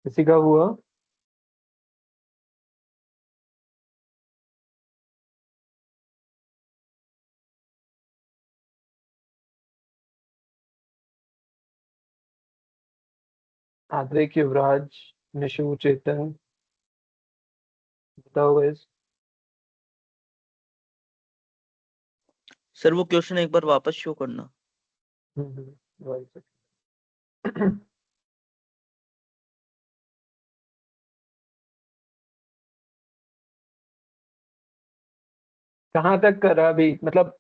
किसी का हुआ? आद्रिक, युवराज, निशु, चेतन, बताओ गाइस। सर वो क्वेश्चन एक बार वापस शो करना। वही से। कहाँ तक करा अभी, मतलब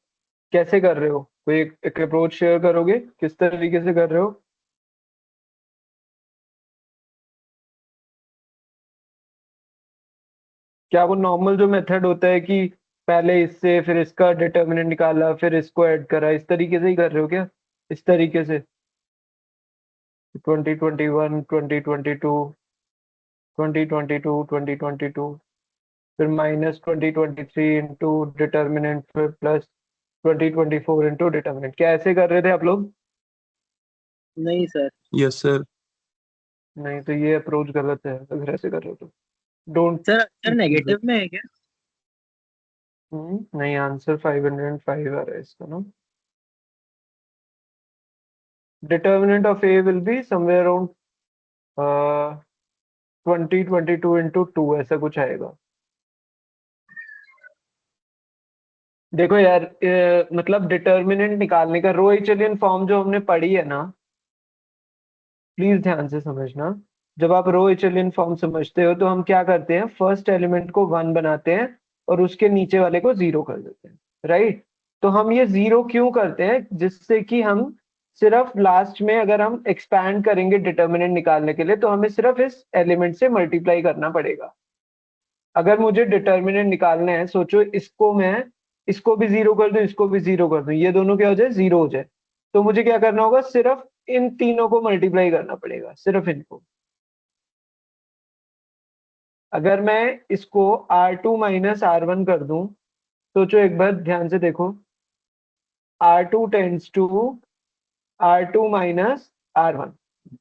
कैसे कर रहे हो? कोई एक अप्रोच शेयर करोगे, किस तरीके से कर रहे हो? क्या वो नॉर्मल जो मेथड होता है कि पहले इससे फिर इसका डिटर्मिनेंट निकाला फिर इसको ऐड करा, इस तरीके से ही कर रहे हो क्या? इस तरीके से 2021, 2022, 2022, 2022, फिर -2023 इंटू डिटर्मिनेंट, फिर प्लस 2024 इंटू डिटर्मिनेंट, क्या ऐसे कर रहे थे आप लोग? नहीं सर। Yes sir. नहीं तो ये अप्रोच गलत है अगर ऐसे कर रहे हो तो। डोंट। सर नेगेटिव में है क्या? नहीं, आंसर 505 आ रहा है इसका ना। Determinant of A will be somewhere around 2022 into 2, ऐसा कुछ आएगा। देखो यार, मतलब डिटर्मिनेंट निकालने का रो एचेलियन फॉर्म जो हमने पढ़ी है ना, प्लीज ध्यान से समझना। जब आप रो एचेलियन फॉर्म समझते हो तो हम क्या करते हैं, फर्स्ट एलिमेंट को 1 बनाते हैं और उसके नीचे वाले को 0 कर देते हैं, राइट? तो हम ये 0 क्यों करते हैं, जिससे कि हम सिर्फ लास्ट में अगर हम एक्सपैंड करेंगे डिटर्मिनेंट निकालने के लिए तो हमें सिर्फ इस एलिमेंट से मल्टीप्लाई करना पड़ेगा। अगर मुझे डिटर्मिनेंट निकालना है, सोचो इसको मैं इसको भी 0 कर दूं, इसको भी 0 कर दूं, ये दोनों क्या हो जाए, 0 हो जाए, तो मुझे क्या करना होगा, सिर्फ इन तीनों को मल्टीप्लाई करना पड़ेगा, सिर्फ इनको। अगर मैं इसको R2 माइनस R1 कर दूं, सोचो एक बार ध्यान से देखो, R2 tends to R2 minus R1,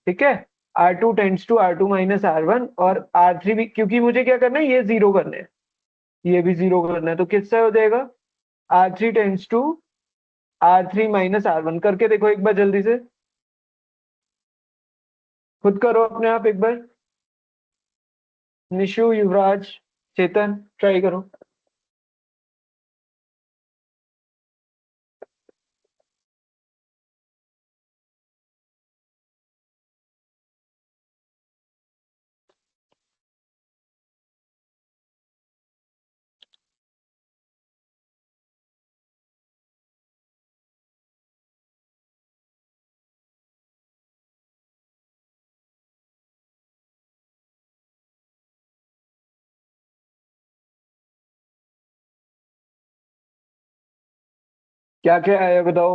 ठीक है? R2 tends to R2 minus R1, और R3 भी, क्योंकि मुझे क्या करना है, ये 0 करने हैं, ये भी 0 करना है, तो किससे हो जाएगा, R3 tends to R3 minus R1। करके देखो एक बार जल्दी से, खुद करो अपने आप एक बार। निशु, युवराज, चेतन, ट्राई करो। क्या क्या आया बताओ।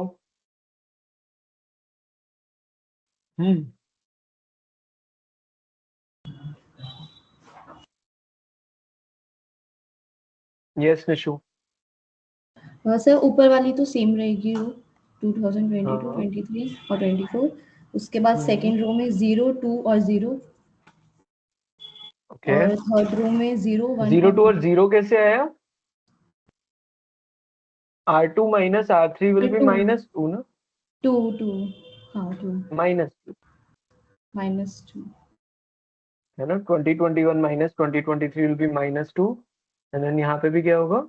हम्म। यस निशु। सर ऊपर वाली तो सेम रहेगी रो, 2022, हाँ। 23 और 24। उसके बाद हम्म। सेकेंड रो में 0, 2 और 0, ओके। और थर्ड रो में 0, 1 0 और 2 और 2। 0 कैसे आया? R2 minus R3 will be 2, -2 ना? 2, 2, हाँ 2, -2 -2। है ना? 2021 minus 2023 will be -2, and then यहाँ पे भी क्या होगा,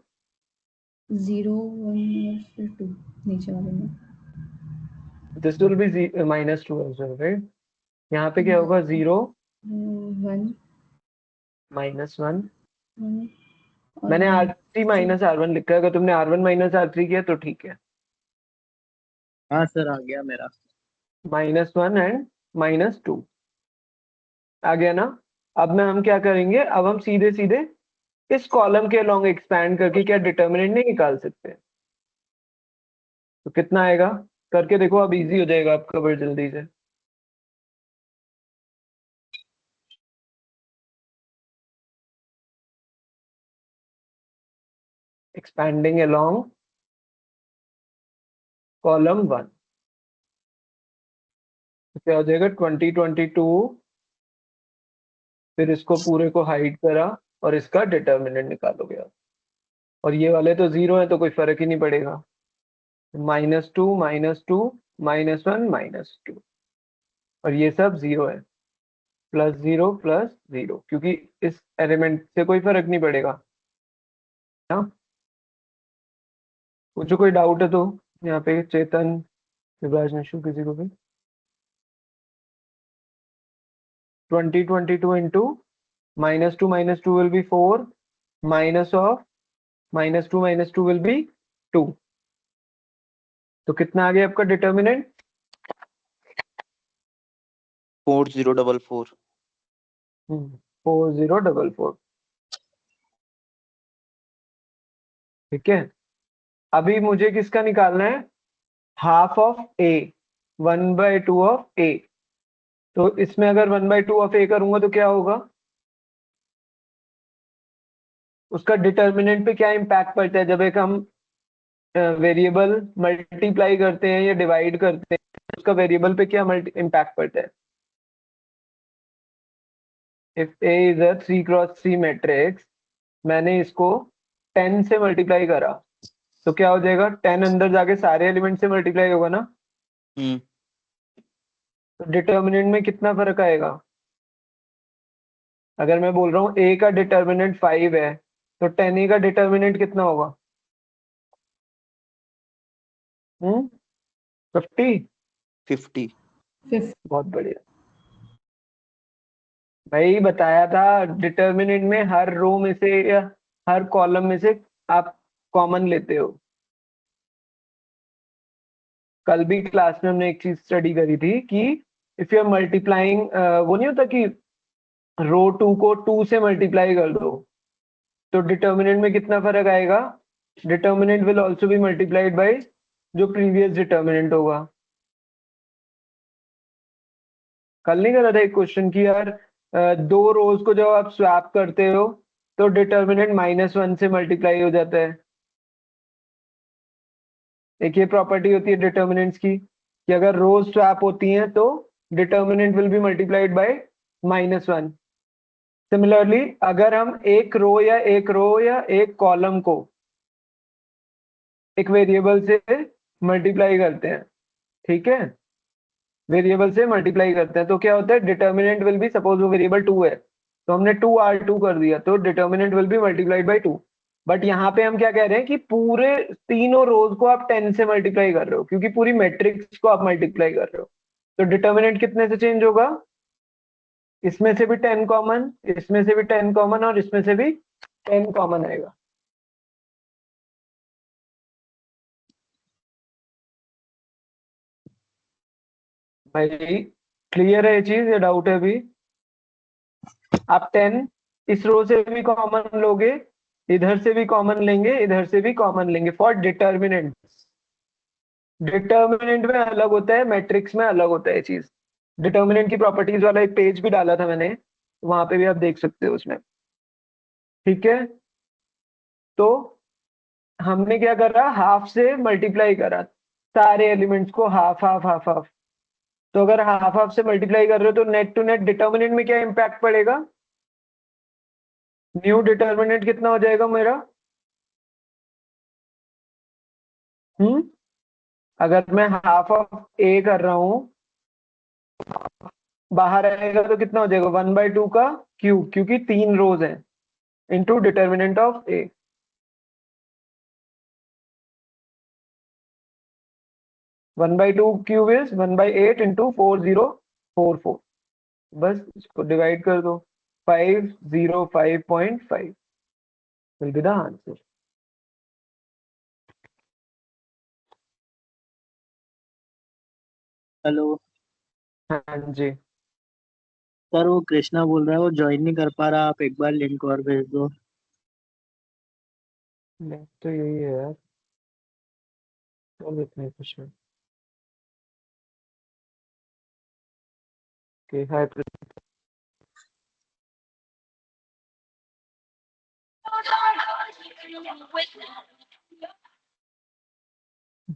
0, 1 और फिर 2 नीचे वाले में। This will be -2 as well, right? यहाँ पे क्या होगा, 0 1, -1। 1 और मैंने 1। R3 माइनस R1 लिखा है, अगर तुमने R1 माइनस R3 किया तो ठीक है। हाँ सर आ गया मेरा। -1 एंड -2 आ गया ना? अब में हम क्या करेंगे, अब हम सीधे सीधे इस कॉलम के अलोंग एक्सपैंड करके क्या डिटर्मिनेंट नहीं निकाल सकते? तो कितना आएगा, करके देखो, अब इजी हो जाएगा आपका बड़ी जल्दी से। एक्सपैंडिंग अलोंग कॉलम 1, तो क्या हो जाएगा, 2022 फिर इसको पूरे को हाइड करा और इसका डिटर्मिनेंट निकालोगे आप। और ये वाले तो जीरो है तो कोई फर्क ही नहीं पड़ेगा। -2 -2 -1 -2 और ये सब जीरो है, +0 +0, क्योंकि इस एलिमेंट से कोई फर्क नहीं पड़ेगा। हाँ, पूछो कोई डाउट है तो। यहाँ पे चेतन, युवराज, निशु, किसी को भी। 2022 into -2 -2 will be 4, minus of -2 -2 will be 2। तो कितना आ गया आपका डिटर्मिनेंट? 4044। 4044। ठीक है, अभी मुझे किसका निकालना है? हाफ ऑफ ए, 1/2 ऑफ ए। तो इसमें अगर 1/2 ऑफ ए करूंगा तो क्या होगा? उसका डिटर्मिनेंट पे क्या इम्पैक्ट पड़ता है जब एक हम वेरिएबल मल्टीप्लाई करते हैं या डिवाइड करते हैं, उसका वेरिएबल पे क्या इम्पैक्ट पड़ता है? If A is a 3x3 matrix, मैंने इसको 10 से मल्टीप्लाई करा तो क्या हो जाएगा? 10 अंदर जाके सारे एलिमेंट से मल्टीप्लाई होगा ना, हम्म तो डिटर्मिनेंट में कितना फर्क आएगा? अगर मैं बोल रहा हूँ ए का डिटर्मिनेंट 5 है तो 10 ए का डिटर्मिनेंट कितना होगा? 50। 50। 50। बहुत बढ़िया भाई, बताया था डिटर्मिनेंट में हर रो में से या हर कॉलम में से आप कॉमन लेते हो। कल भी क्लास में हमने एक चीज स्टडी करी थी कि इफ यू आर मल्टीप्लाइंग, वो नहीं होता कि रो 2 को 2 से मल्टीप्लाई कर दो तो डिटर्मिनेंट में कितना फर्क आएगा? Determinant will also be multiplied by जो प्रीवियस डिटर्मिनेंट होगा। कल नहीं करा था एक क्वेश्चन की यार, दो रोज को जब आप स्वैप करते हो तो डिटर्मिनेंट -1 से मल्टीप्लाई हो जाता है। एक ये प्रॉपर्टी होती है डिटर्मिनेंट्स की कि अगर रोज स्वैप होती हैं तो determinant will B multiplied by -1। Similarly अगर हम एक रो या एक कॉलम को एक वेरिएबल से मल्टीप्लाई करते हैं, ठीक है, वेरिएबल से मल्टीप्लाई करते हैं तो क्या होता है? डिटर्मिनेंट विल बी, सपोज वो वेरिएबल 2 है तो हमने 2r2 कर दिया तो determinant will B multiplied by 2। But यहाँ पे हम क्या कह रहे हैं कि पूरे तीनों रोज को आप 10 से मल्टीप्लाई कर रहे हो क्योंकि पूरी मैट्रिक्स को आप मल्टीप्लाई कर रहे हो। तो डिटर्मिनेंट कितने से चेंज होगा? इसमें से भी 10 कॉमन, इसमें से भी 10 कॉमन और इसमें से भी 10 कॉमन आएगा। भाई क्लियर है ये चीज या डाउट है अभी? आप 10 इस रो से भी कॉमन लोगे, इधर से भी कॉमन लेंगे, इधर से भी कॉमन लेंगे फॉर डिटर्मिनेंट। डिटर्मिनेंट में अलग होता है, मैट्रिक्स में अलग होता है ये चीज। डिटर्मिनेंट की प्रॉपर्टीज वाला एक पेज भी डाला था मैंने, वहां पे भी आप देख सकते हो उसमें। ठीक है, तो हमने क्या करा? हाफ से मल्टीप्लाई करा सारे एलिमेंट्स को, हाफ हाफ हाफ हाफ। तो अगर हाफ हाफ से मल्टीप्लाई कर रहे हो तो नेट टू नेट डिटर्मिनेंट में क्या इंपैक्ट पड़ेगा? न्यू डिटर्मिनेंट कितना हो जाएगा मेरा? हम्म अगर मैं हाफ ऑफ ए कर रहा हूं, बाहर आएगा तो कितना हो जाएगा? 1/2 का क्यूब, क्योंकि 3 रोज हैं, into determinant of A. 1/2 cube is 1/8 into 4044। बस इसको डिवाइड कर दो, 505.5 will be the answer. Hello हाँ जी, सर, वो कृष्णा बोल रहा है वो ज्वाइन नहीं कर पा रहा, आप एक बार लिंक और भेज दो। तो यही है यार, और इतने कुछ है। Okay, hi,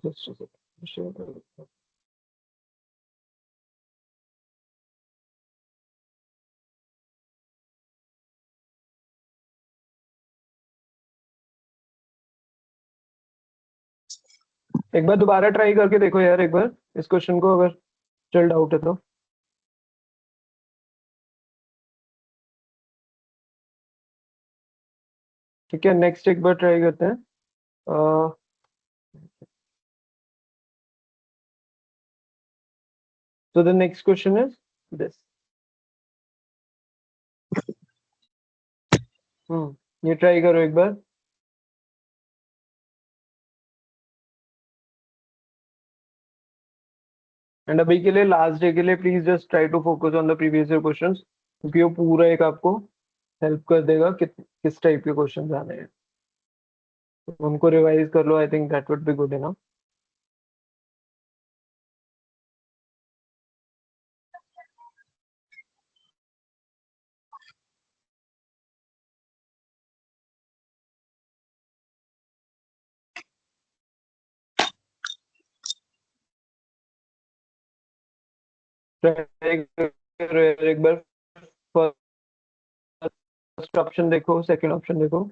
just a second. Sure. एक बार दोबारा ट्राई करके देखो यार, एक बार इस क्वेश्चन को, अगर स्टिल डाउट है तो। ठीक है, नेक्स्ट एक बार ट्राई करते हैं। So the next question is this. ये ट्राई करो एक बार। एंड अभी के लिए, लास्ट डे के लिए, please just try to focus on the previous year questions, क्योंकि वो पूरा एक आपको हेल्प कर देगा कि किस टाइप के क्वेश्चंस आने हैं। तो उनको रिवाइज कर लो, I think that would be good enough. Try करो यार एक बार। फर्स्ट ऑप्शन देखो, सेकंड ऑप्शन देखो।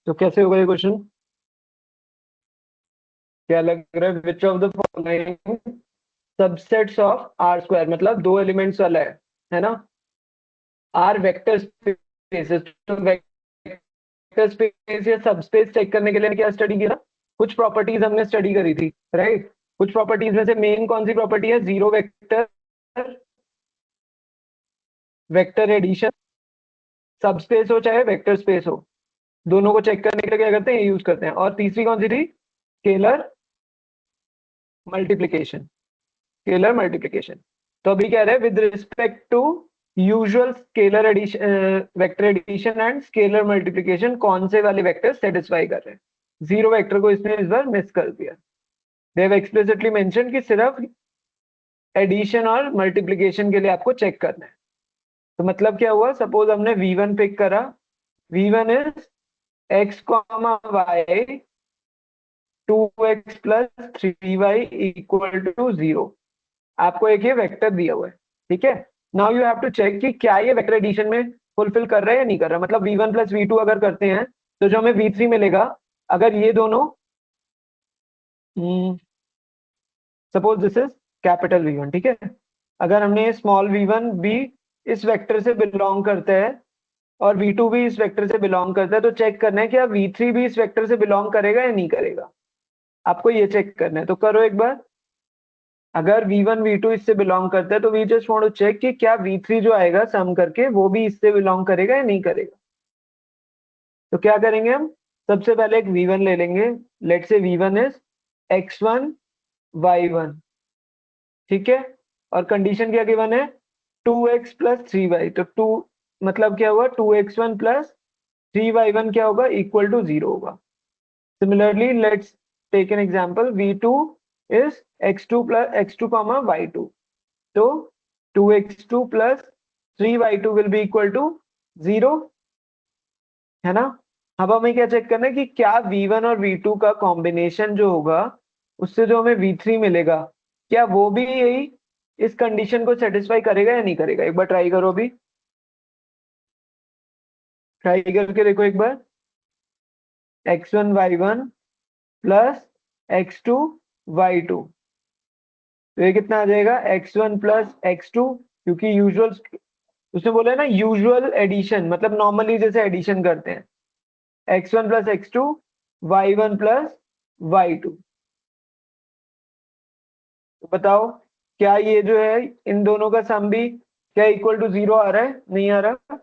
तो कैसे होगा ये क्वेश्चन? क्या लग रहा है? Which of the following subsets of R square, मतलब दो एलिमेंट्स वाला है ना? R vector spaces. तो वेक्टर स्पेस या सबस्पेस चेक करने के लिए क्या स्टडी किया? कुछ प्रॉपर्टीज हमने स्टडी करी थी, राइट? कुछ प्रॉपर्टीज में से मेन कौन सी प्रॉपर्टी है? Zero vector, vector addition, subspace हो चाहे वेक्टर स्पेस हो, दोनों को चेक करने के लिए क्या करते हैं? यूज करते हैं। और तीसरी कौन सी थी? Scalar multiplication. Scalar multiplication. तो अभी कह रहे हैं with respect to usual scalar addition, vector addition and scalar multiplication, कौन से वाले वेक्टर सेटिस्फाई कर रहे हैं? जीरो वेक्टर को इसने इस बार मिस कर दिया। दे हैव एक्सप्लिसिटली मेंशन कि सिर्फ एडिशन और मल्टीप्लीकेशन के लिए आपको चेक करना है। तो मतलब क्या हुआ? सपोज हमने v1 पिक करा। v1 is x comma Y 2x plus 3y equal to 0। आपको एक ये वेक्टर दिया हुआ है, ठीक है? Now you have to check कि क्या ये वेक्टर एडिशन में फुलफिल कर रहा है या नहीं कर रहा। मतलब v1 प्लस v2 अगर करते हैं तो जो हमें v3 मिलेगा, अगर ये दोनों, suppose this is capital v1, ठीक है? अगर हमने स्मॉल v1 भी इस वेक्टर से बिलोंग करता है और v2 भी इस वेक्टर से बिलोंग करता है, तो चेक करना है कि क्या v3 भी इस वेक्टर से बिलोंग करेगा या नहीं करेगा। आपको ये चेक करना है, तो करो एक बार। अगर v1 v2 इससे बिलोंग करता है तो we just want to check कि क्या v3 जो आएगा सम करके वो भी इससे बिलोंग करेगा या नहीं करेगा। तो क्या करेंगे हम? सबसे पहले एक v1 ले लेंगे। लेट से v1 इज x1 y1, ठीक है? और कंडीशन क्या गिवन है? 2x plus 3y। तो 2 मतलब क्या हुआ? 2x1 प्लस 3y1 क्या होगा? इक्वल टू 0 होगा। Similarly let's take an example. v2 is x2 plus x2 comma y2। तो 2x2 plus 3y2 will be equal to 0, है ना? अब हमें क्या चेक करना है कि क्या v1 और v2 का कॉम्बिनेशन जो होगा उससे जो हमें v3 मिलेगा, क्या वो भी यही इस कंडीशन को सेटिस्फाई करेगा या नहीं करेगा। एक बार ट्राई करो, अभी ट्राई करके देखो एक बार। x1 y1 plus x2 y2, तो ये कितना आ जाएगा? x1 प्लस x2, क्योंकि यूजुअल, उसने बोला है ना यूजुअल एडिशन, मतलब नॉर्मली जैसे एडिशन करते हैं। x1 plus x2, y1 plus y2। तो बताओ, क्या ये जो है इन दोनों का सम भी क्या इक्वल टू 0 आ रहा है? नहीं आ रहा?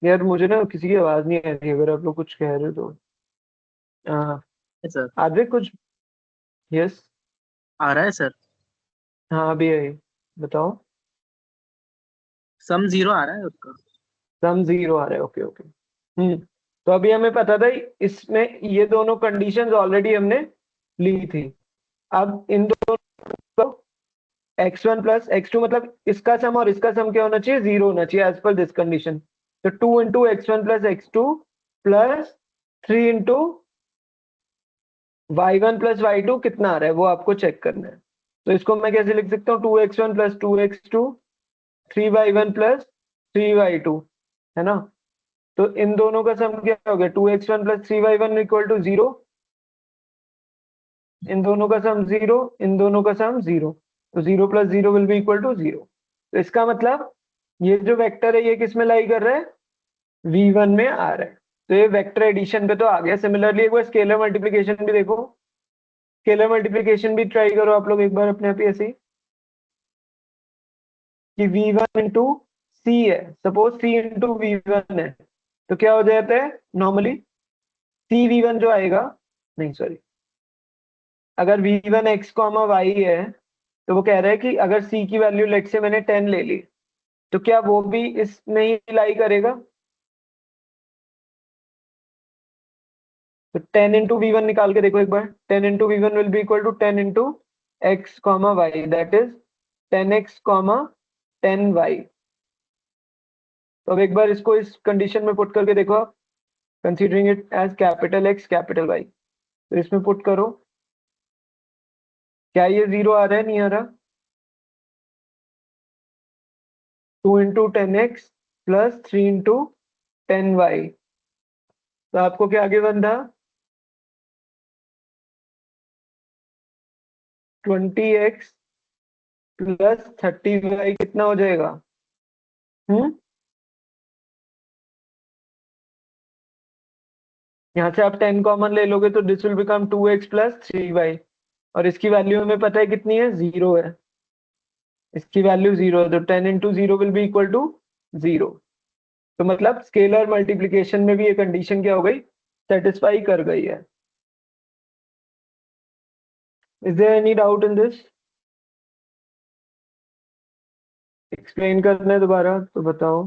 यार मुझे ना किसी की आवाज नहीं आ रही, अगर आप लोग कुछ कह रहे हो तो। हाँ, सर आगे कुछ। यस। आ रहा है सर। हाँ अभी आई। बताओ। सम 0 आ रहा है उसका। सम जीरो आ रहा है, ओके ओके। तो अभी हमें पता था इसमें ये दोनों कंडीशंस ऑलरेडी हमने ली थी। अब इन दोनों को x1 प्लस x2, मतलब इसका सम और इसका सम क्या होना चाहिए, जीरो होना चाहिए एज पर दिस कंडीशन। तो 2 × x1 plus x2 plus 3 × y1 plus y2 कितना आ रहा है वो आपको चेक करना है। तो इसको मैं कैसे लिख सकता हूँ, 2x1 plus 2x2 3y1 plus 3y2, है ना। तो इन दोनों का सम क्या हो गया, 2x1 plus 3y1 equal to 0। इन दोनों का सम 0, इन दोनों का सम 0। तो 0 plus 0 will be equal to 0। तो इसका मतलब ये जो वेक्टर है ये किस में लाई कर रहा है, v1 में आ रहा है। तो ये वेक्टर एडिशन पे तो आ गया। सिमिलरली एक बार स्केलर मल्टीप्लिकेशन भी देखो। स्केलर मल्टीप्लिकेशन भी ट्राई करो आप लोग एक बार अपने आप ही ऐसे ही, कि v1 इंटू सी है, सपोज c इंटू v1 है, तो क्या हो जाता है नॉर्मली, सी v1 जो आएगा, नहीं सॉरी, अगर v1 x कॉमा y है, तो वो कह रहा है कि अगर c की वैल्यू लेट से मैंने 10 ले ली, तो क्या वो भी इसमें ही लाई करेगा। तो 10 इंटू वी वन निकाल के देखो एक बार। 10 into V one will be equal to 10 into X comma Y, that is 10x comma 10y। तो अब एक बार इसको इस कंडीशन में पुट करके देखो आप, considering it as capital X capital Y। तो इसमें पुट करो, क्या ये जीरो आ रहा है, नहीं आ रहा। 2 × 10x प्लस 3 × 10y। तो आपको क्या आगे बन रहा, 20x प्लस 30y कितना हो जाएगा। हम्म यहाँ से आप 10 कॉमन ले लोगे तो this will become 2x plus 3y। और इसकी वैल्यू हमें पता है कितनी है, जीरो है। इसकी वैल्यू जीरो है, तो 10 into zero will be equal to zero. तो मतलब स्केलर मल्टीप्लिकेशन में भी ये कंडीशन क्या हो गई, सेटिस्फाई कर गई है। Is there any doubt in this, explain करना है दोबारा तो बताओ।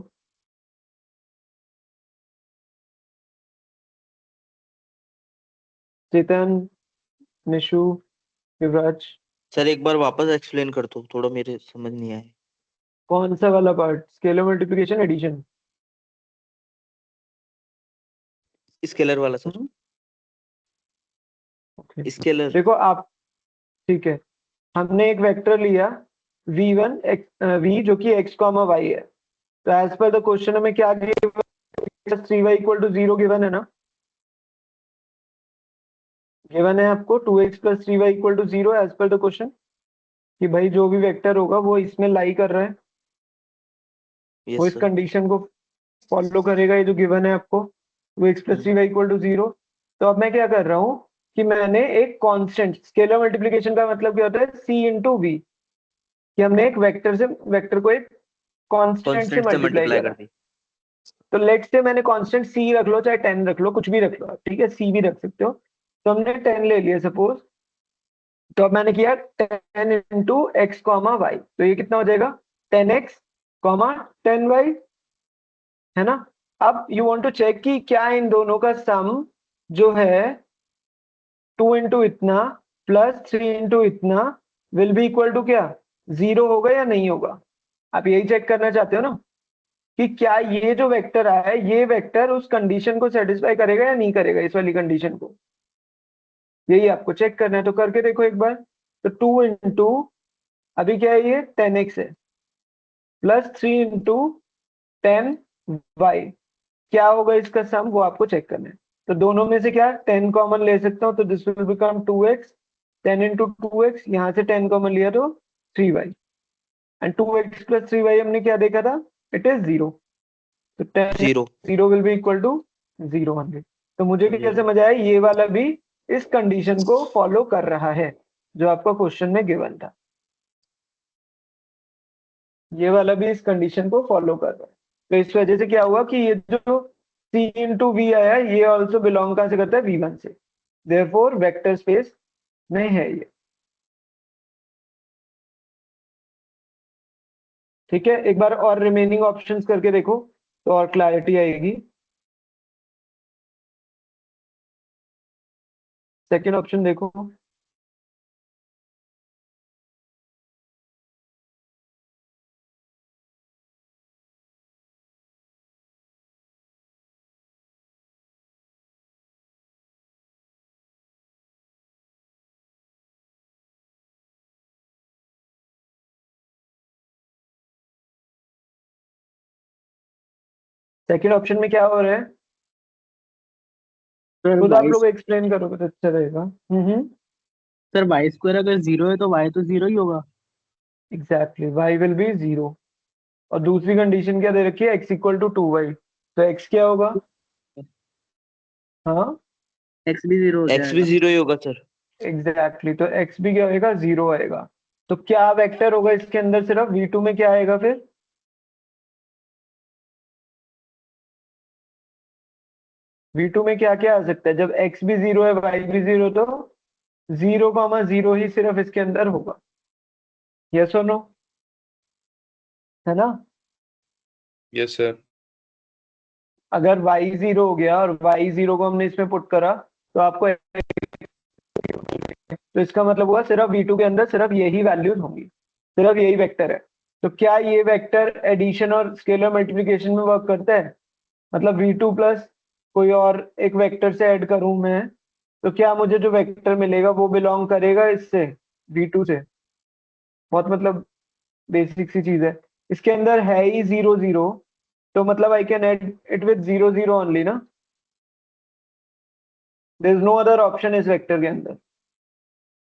चेतन, निशु, युवराज। सर एक बार वापस एक्सप्लेन कर दो, थोड़ा मेरे समझ नहीं आया। कौन सा वाला part, scalar multiplication addition. Scalar वाला सर। Okay scalar. देखो आप, ठीक है, हमने एक वेक्टर लिया v1 v जो कि x कॉमा y है। तो एज पर द क्वेश्चन हमें क्या given, 3y equal to 0 given है ना। गिवन है आपको 2x plus 3y equal to 0 as per the question, कि भाई जो भी वेक्टर होगा वो इसमें लाई कर रहा है, वो यस इस सर। कंडीशन को फॉलो करेगा, ये जो गिवन है आपको, 2x plus 3y equal to 0। तो अब मैं क्या कर रहा हूँ कि मैंने एक कांस्टेंट, स्केलर मल्टीप्लिकेशन का मतलब क्या होता है, c इंटू वी, कि हमने एक वेक्टर को एक कांस्टेंट से कांस्टेंट से मल्टीप्लाई मल्टीप्लाई कर करा। दी। तो लेट से मैंने कांस्टेंट c रख लो चाहे 10 रख लो, कुछ भी रख लो आप, ठीक है, c भी रख सकते हो। तो हमने 10 ले लिया सपोज। तो अब मैंने किया 10 इंटू एक्स कॉमा वाई, तो ये कितना हो जाएगा, 10x कॉमा 10y, है ना। अब यू वांट टू चेक कि क्या इन दोनों का सम जो है 2 इंटू इतना प्लस 3 इंटू इतना विल बी इक्वल टू क्या, जीरो होगा या नहीं होगा। आप यही चेक करना चाहते हो ना, कि क्या ये जो वेक्टर आया है ये वेक्टर उस कंडीशन को सेटिस्फाई करेगा या नहीं करेगा, इस वाली कंडीशन को। यही आपको चेक करना है, तो करके देखो एक बार। तो 2 इंटू, अभी क्या है ये 10x है, प्लस 3 इंटू 10y, क्या होगा इसका सम वो आपको चेक करना है। तो दोनों में से क्या 10 कॉमन ले सकता हूँ, तो this will become 2x। 10 into 2x, यहाँ से 10 कॉमन लिया तो 3y, and 2x plus 3y हमने क्या देखा था, इट इज जीरो। तो 10 जीरो। Zero will be equal to zero 100। तो मुझे क्या जीरो। समझ आया, ये वाला भी इस कंडीशन को फॉलो कर रहा है जो आपका क्वेश्चन में गिवन था। ये वाला भी इस कंडीशन को फॉलो कर रहा है। तो इस वजह से क्या हुआ कि ये जो C इंटू वी आया ये ऑल्सो बिलोंग कहां से करता है, V1 से, देयरफॉर वेक्टर स्पेस में है ये। ठीक है, एक बार और रिमेनिंग ऑप्शंस करके देखो तो और क्लैरिटी आएगी। सेकंड ऑप्शन देखो। सेकंड ऑप्शन में क्या हो रहा है, सर खुद आप वाई लोग एक्सप्लेन करोगे तो अच्छा रहेगा। सर वाई स्क्वायर अगर 0 है तो वाई तो 0 ही होगा। Exactly, y will be 0। और दूसरी कंडीशन क्या दे रखी है, x इक्वल टू 2y, तो x क्या होगा, हाँ एक्स भी 0 हो एक्स भी जाएगा। 0 ही होगा सर। एग्जैक्टली, तो x भी क्या होएगा, 0 आएगा। तो क्या वेक्टर होगा इसके अंदर, सिर्फ v2 में क्या आएगा फिर, v2 में क्या क्या आ सकता है, जब x भी 0 है y भी 0, तो 0,0 ही सिर्फ इसके अंदर होगा, यस और नो, है ना। Yes sir. अगर y 0 हो गया और y 0 को हमने इसमें पुट करा तो आपको, तो इसका मतलब हुआ सिर्फ v2 के अंदर सिर्फ यही वैल्यूज होंगी, सिर्फ यही वेक्टर है। तो क्या ये वेक्टर एडिशन और स्केलर मल्टीप्लिकेशन में वर्क करता है, मतलब v2 प्लस कोई और एक वेक्टर से ऐड करूं मैं, तो क्या मुझे जो वेक्टर मिलेगा वो बिलोंग करेगा इससे, v2 से। बहुत मतलब बेसिक सी चीज है, इसके अंदर है ही 0 0, तो मतलब I can add it with 0 0 only ना, there is no other option इस वेक्टर के अंदर।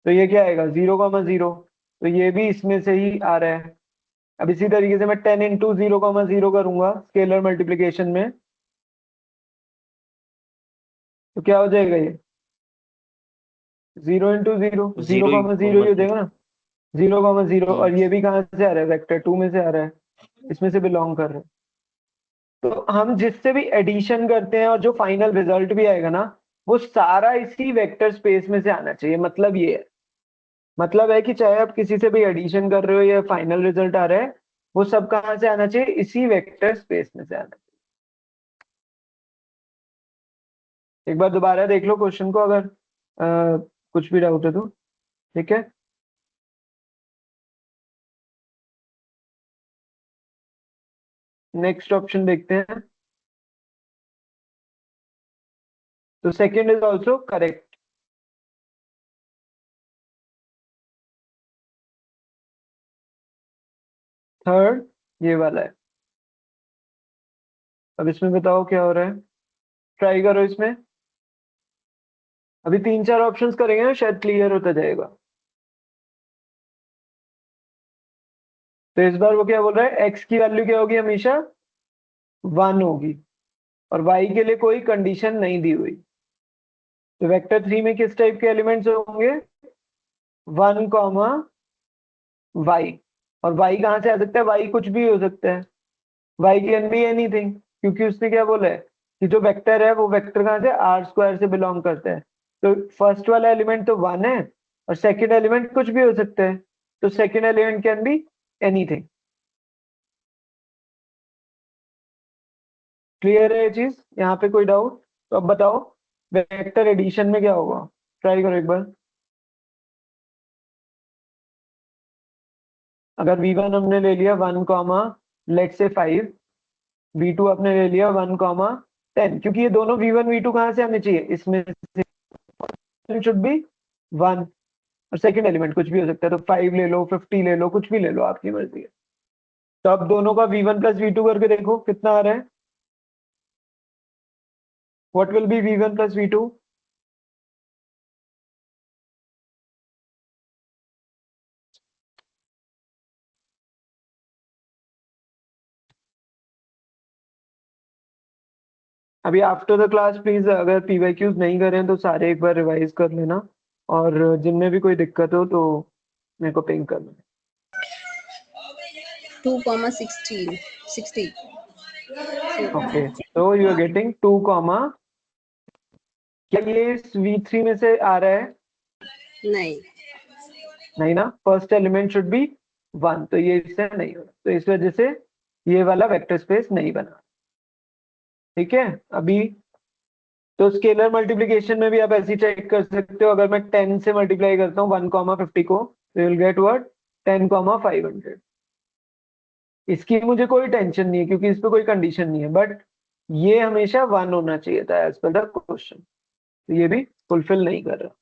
तो ये क्या आएगा, 0,0, तो ये भी इसमें से ही आ रहा है। अब इसी तरीके से मैं 10 इंटू 0,0 करूंगा स्केलर मल्टीप्लीकेशन में, तो क्या हो जाएगा ये, 0 इंटू 0, 0 ही 0,0 ही हो जाएगा ना, 0,0। और ये भी कहाँ से आ रहा है, वेक्टर 2 में से आ रहा है, इसमें से बिलोंग कर रहा है। तो हम जिससे भी एडिशन करते हैं और जो फाइनल रिजल्ट भी आएगा ना, वो सारा इसी वेक्टर स्पेस में से आना चाहिए, मतलब ये है, मतलब है कि चाहे आप किसी से भी एडिशन कर रहे हो या फाइनल रिजल्ट आ रहा है, वो सब कहाँ से आना चाहिए, इसी वेक्टर स्पेस में से आना चाहिए। एक बार दोबारा देख लो क्वेश्चन को, अगर कुछ भी डाउट है तो, ठीक है। नेक्स्ट ऑप्शन देखते हैं। तो second is also correct. Third ये वाला है। अब इसमें बताओ क्या हो रहा है, ट्राई करो इसमें। अभी 3 4 ऑप्शंस करेंगे ना, शायद क्लियर होता जाएगा। तो इस बार वो क्या बोल रहा है, एक्स की वैल्यू क्या होगी, हमेशा 1 होगी, और वाई के लिए कोई कंडीशन नहीं दी हुई। तो वेक्टर 3 में किस टाइप के एलिमेंट्स होंगे, 1 कॉमा वाई। और वाई कहाँ से आ सकता है, वाई कुछ भी हो सकता है, वाई कैन बी एनीथिंग, क्योंकि उसने क्या बोला है कि जो वेक्टर है वो वेक्टर कहाँ से, आर स्क्वायर से बिलोंग करता है। तो फर्स्ट वाला एलिमेंट तो 1 है, और सेकेंड एलिमेंट कुछ भी हो सकता है, तो second element can be anything. Clear है ये चीज, यहाँ पे कोई डाउट, तो अब बताओ वेक्टर एडिशन में क्या होगा, ट्राई करो एक बार। अगर v1 हमने ले लिया 1 कॉमा लेट से 5, v2 आपने ले लिया 1 कॉमा 10, क्योंकि ये दोनों v1 v2 कहाँ से आने चाहिए, इसमें से शुड बी 1, और सेकंड एलिमेंट कुछ भी हो सकता है, तो 5 ले लो, 50 ले लो, कुछ भी ले लो, आपकी मर्जी है। तो अब दोनों का v1 प्लस v2 करके देखो कितना आ रहा है, what will be v1 plus v2। अभी आफ्टर द क्लास प्लीज, अगर पीवाईक्यूज नहीं करें तो सारे एक बार रिवाइज कर लेना, और जिनमें भी कोई दिक्कत हो तो मेरे को पिंग करना। 2, 16, 60. ओके, तो यू आर गेटिंग 2 कॉमा, क्या ये इस V3 में से आ रहा है? नहीं। नहीं ना, फर्स्ट एलिमेंट शुड बी 1, तो ये इससे नहीं हो रहा, तो इस वजह से ये वाला वेक्टर स्पेस नहीं बना। ठीक है, अभी तो स्केलर मल्टीप्लिकेशन में भी आप ऐसे चेक कर सकते हो, अगर मैं 10 से मल्टीप्लाई करता हूँ 1,50 को, तो यू विल गेट व्हाट, 10,500। इसकी मुझे कोई टेंशन नहीं है क्योंकि इस पे कोई कंडीशन नहीं है, बट ये हमेशा 1 होना चाहिए था एज पर द क्वेश्चन, तो ये भी फुलफिल नहीं कर रहा।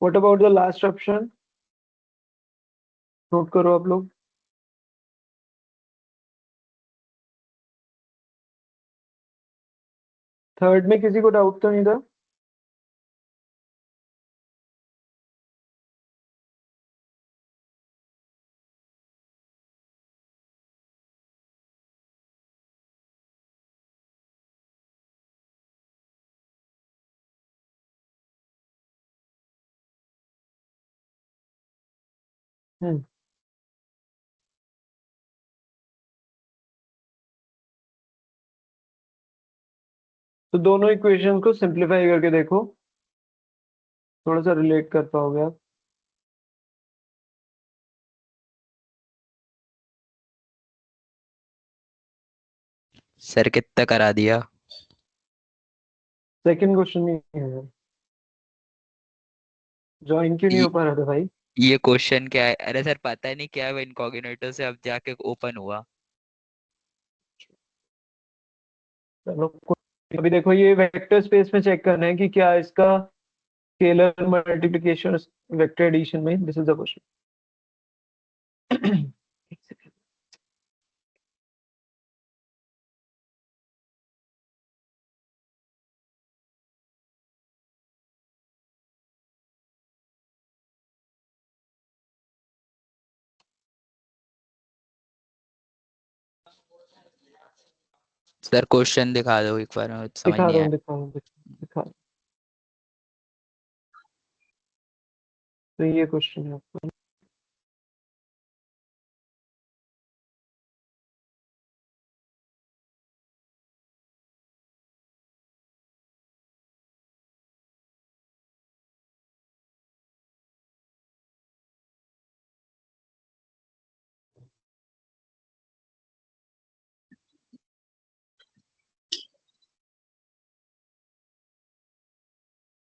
What about the last option, note करो आप लोग। थर्ड में किसी को डाउट तो नहीं था? हम्म, तो दोनों इक्वेशन को सिंप्लीफाई करके देखो, थोड़ा सा रिलेट कर पाओगे आप। सर कितना करा दिया? सेकंड क्वेश्चन नहीं है, ज्वाइन क्यों नहीं ये हो पा रहा था भाई? ये क्वेश्चन क्या है? अरे सर पता नहीं क्या है, इनकॉग्निटो से अब जाके ओपन हुआ। चलो अभी देखो, ये वेक्टर स्पेस में चेक करना है कि क्या इसका स्केलर मल्टीप्लिकेशन वेक्टर एडिशन में, this is the question. Sir question दिखा दो एक बार, मुझे समझ दिखा नहीं रहा आया। हूँ, दिखा रहा हूँ, दिखा रहा हूँ। तो ये क्वेश्चन है आपका।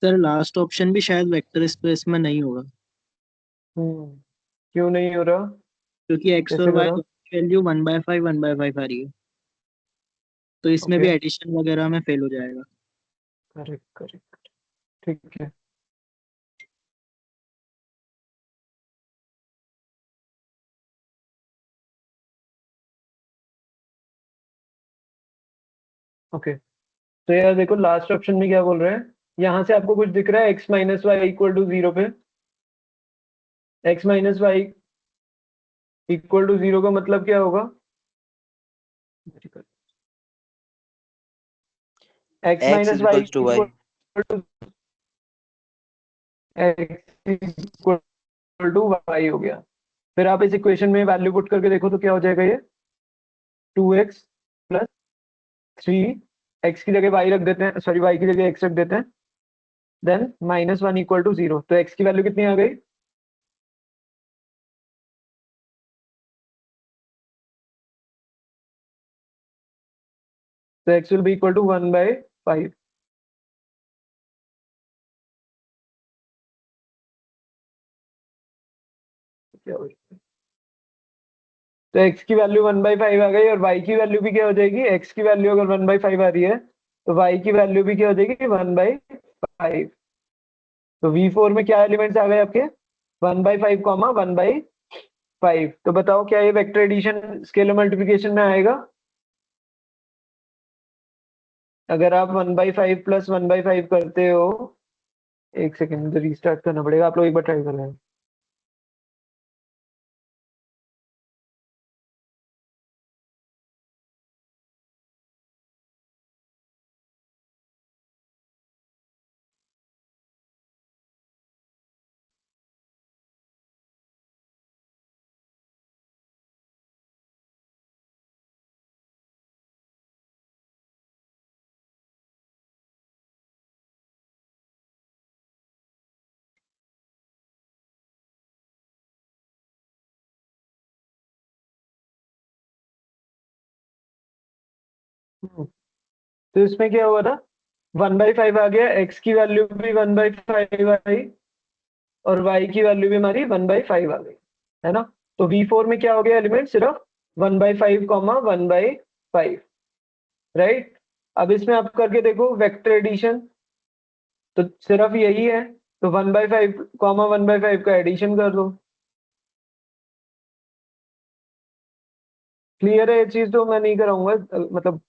सर लास्ट ऑप्शन भी शायद वेक्टर स्पेस में नहीं होगा, क्यों नहीं हो रहा? क्योंकि एक्स और कैसे वाई करा? की वैल्यू 1/5 आ रही है, तो इसमें भी ओके, एडिशन वगैरह में फेल हो जाएगा। करेक्ट करेक्ट, ठीक है। ओके, तो यार देखो लास्ट ऑप्शन में क्या बोल रहे हैं, यहाँ से आपको कुछ दिख रहा है x minus Y equal to 0 पे? x minus Y equal to 0 का मतलब क्या होगा? x x minus Y equals to y। Equal to x equal to Y हो गया। फिर आप इस इक्वेशन में वैल्यू पुट करके देखो तो क्या हो जाएगा, ये 2x प्लस 3, x की जगह y रख देते हैं, सॉरी y की जगह x रख देते हैं, देन -1 इक्वल टू 0, तो x की वैल्यू कितनी आ गई? तो x will be equal to 1/5। क्या हो जाएगा? तो x की वैल्यू 1/5 आ गई, और y की वैल्यू भी क्या हो जाएगी? x की वैल्यू अगर 1/5 आ रही है तो y की वैल्यू भी क्या हो जाएगी? 1/5। तो V4 में क्या एलिमेंट्स आ गए आपके? 1/5 कॉमा 1/5। तो बताओ क्या ये वेक्टर एडिशन स्केलर मल्टीप्लिकेशन में आएगा? अगर आप 1/5 प्लस 1/5 करते हो, एक सेकेंड मुझे रीस्टार्ट करना पड़ेगा, आप लोग एक बार ट्राई कर लें। तो इसमें क्या हुआ था, 1/5 आ गया, x की वैल्यू भी 1/5 आई और y की वैल्यू भी हमारी 1/5 आ गई, है ना। तो V4 में क्या हो गया एलिमेंट, सिर्फ 1/5 कॉमा 1/5, राइट। अब इसमें आप करके देखो वेक्टर एडिशन, तो सिर्फ यही है, तो 1/5 कॉमा 1/5 का एडिशन कर दो। क्लियर है ये चीज, तो मैं नहीं कराऊंगा, मतलब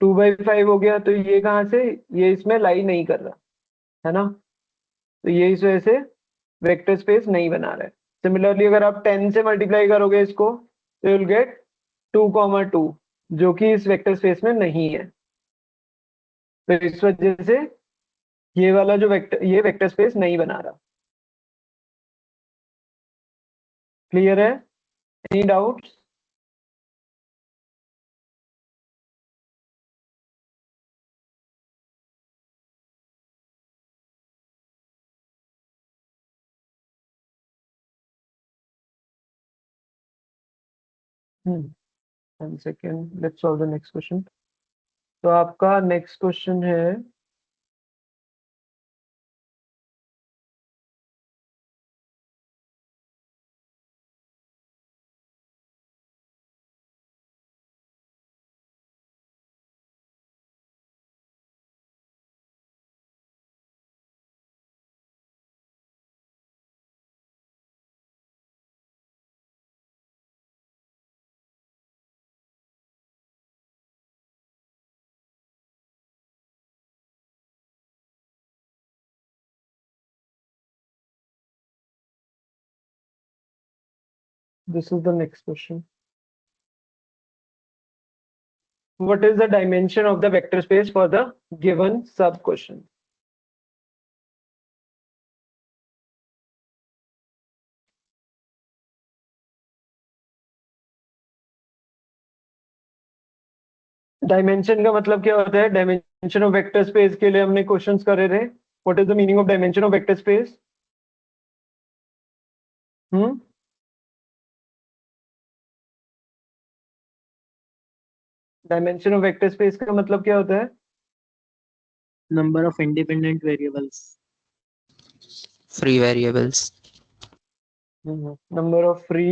2/5 हो गया, तो ये कहाँ से, ये इसमें लाई नहीं कर रहा, है ना, तो ये इस वजह से वेक्टर स्पेस नहीं बना रहा है। सिमिलरली अगर आप 10 से मल्टीप्लाई करोगे इसको, तो you'll get 2,2, जो कि इस वेक्टर स्पेस में नहीं है, तो इस वजह से ये वाला जो वेक्टर, ये वेक्टर स्पेस नहीं बना रहा। क्लियर है, any doubts? One second, let's solve the next question. तो आपका नेक्स्ट क्वेश्चन है, this is the next question. What is the dimension of the vector space for the given sub question? Dimension का मतलब क्या होता है, dimension of vector space के लिए हमने क्वेश्चंस करे थे। What is the meaning of dimension of vector space? Dimension of vector space का मतलब क्या होता है? Number of independent variables. Free variables. Number of free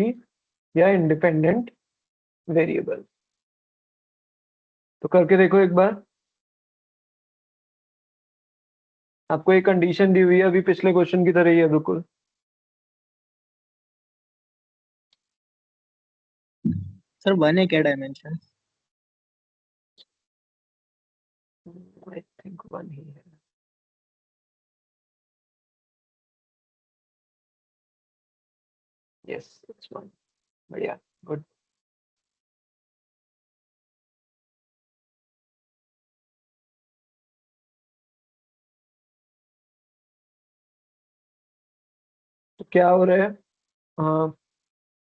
या इंडिपेंडेंट वेरिएबल। तो करके देखो एक बार, आपको एक कंडीशन दी हुई है अभी पिछले क्वेश्चन की तरह ही है बिल्कुल। सर 1 है क्या डायमेंशन? आई थिंक 1 ही है। Yes, it's 1। बढ़िया, गुड। तो क्या हो रहा है,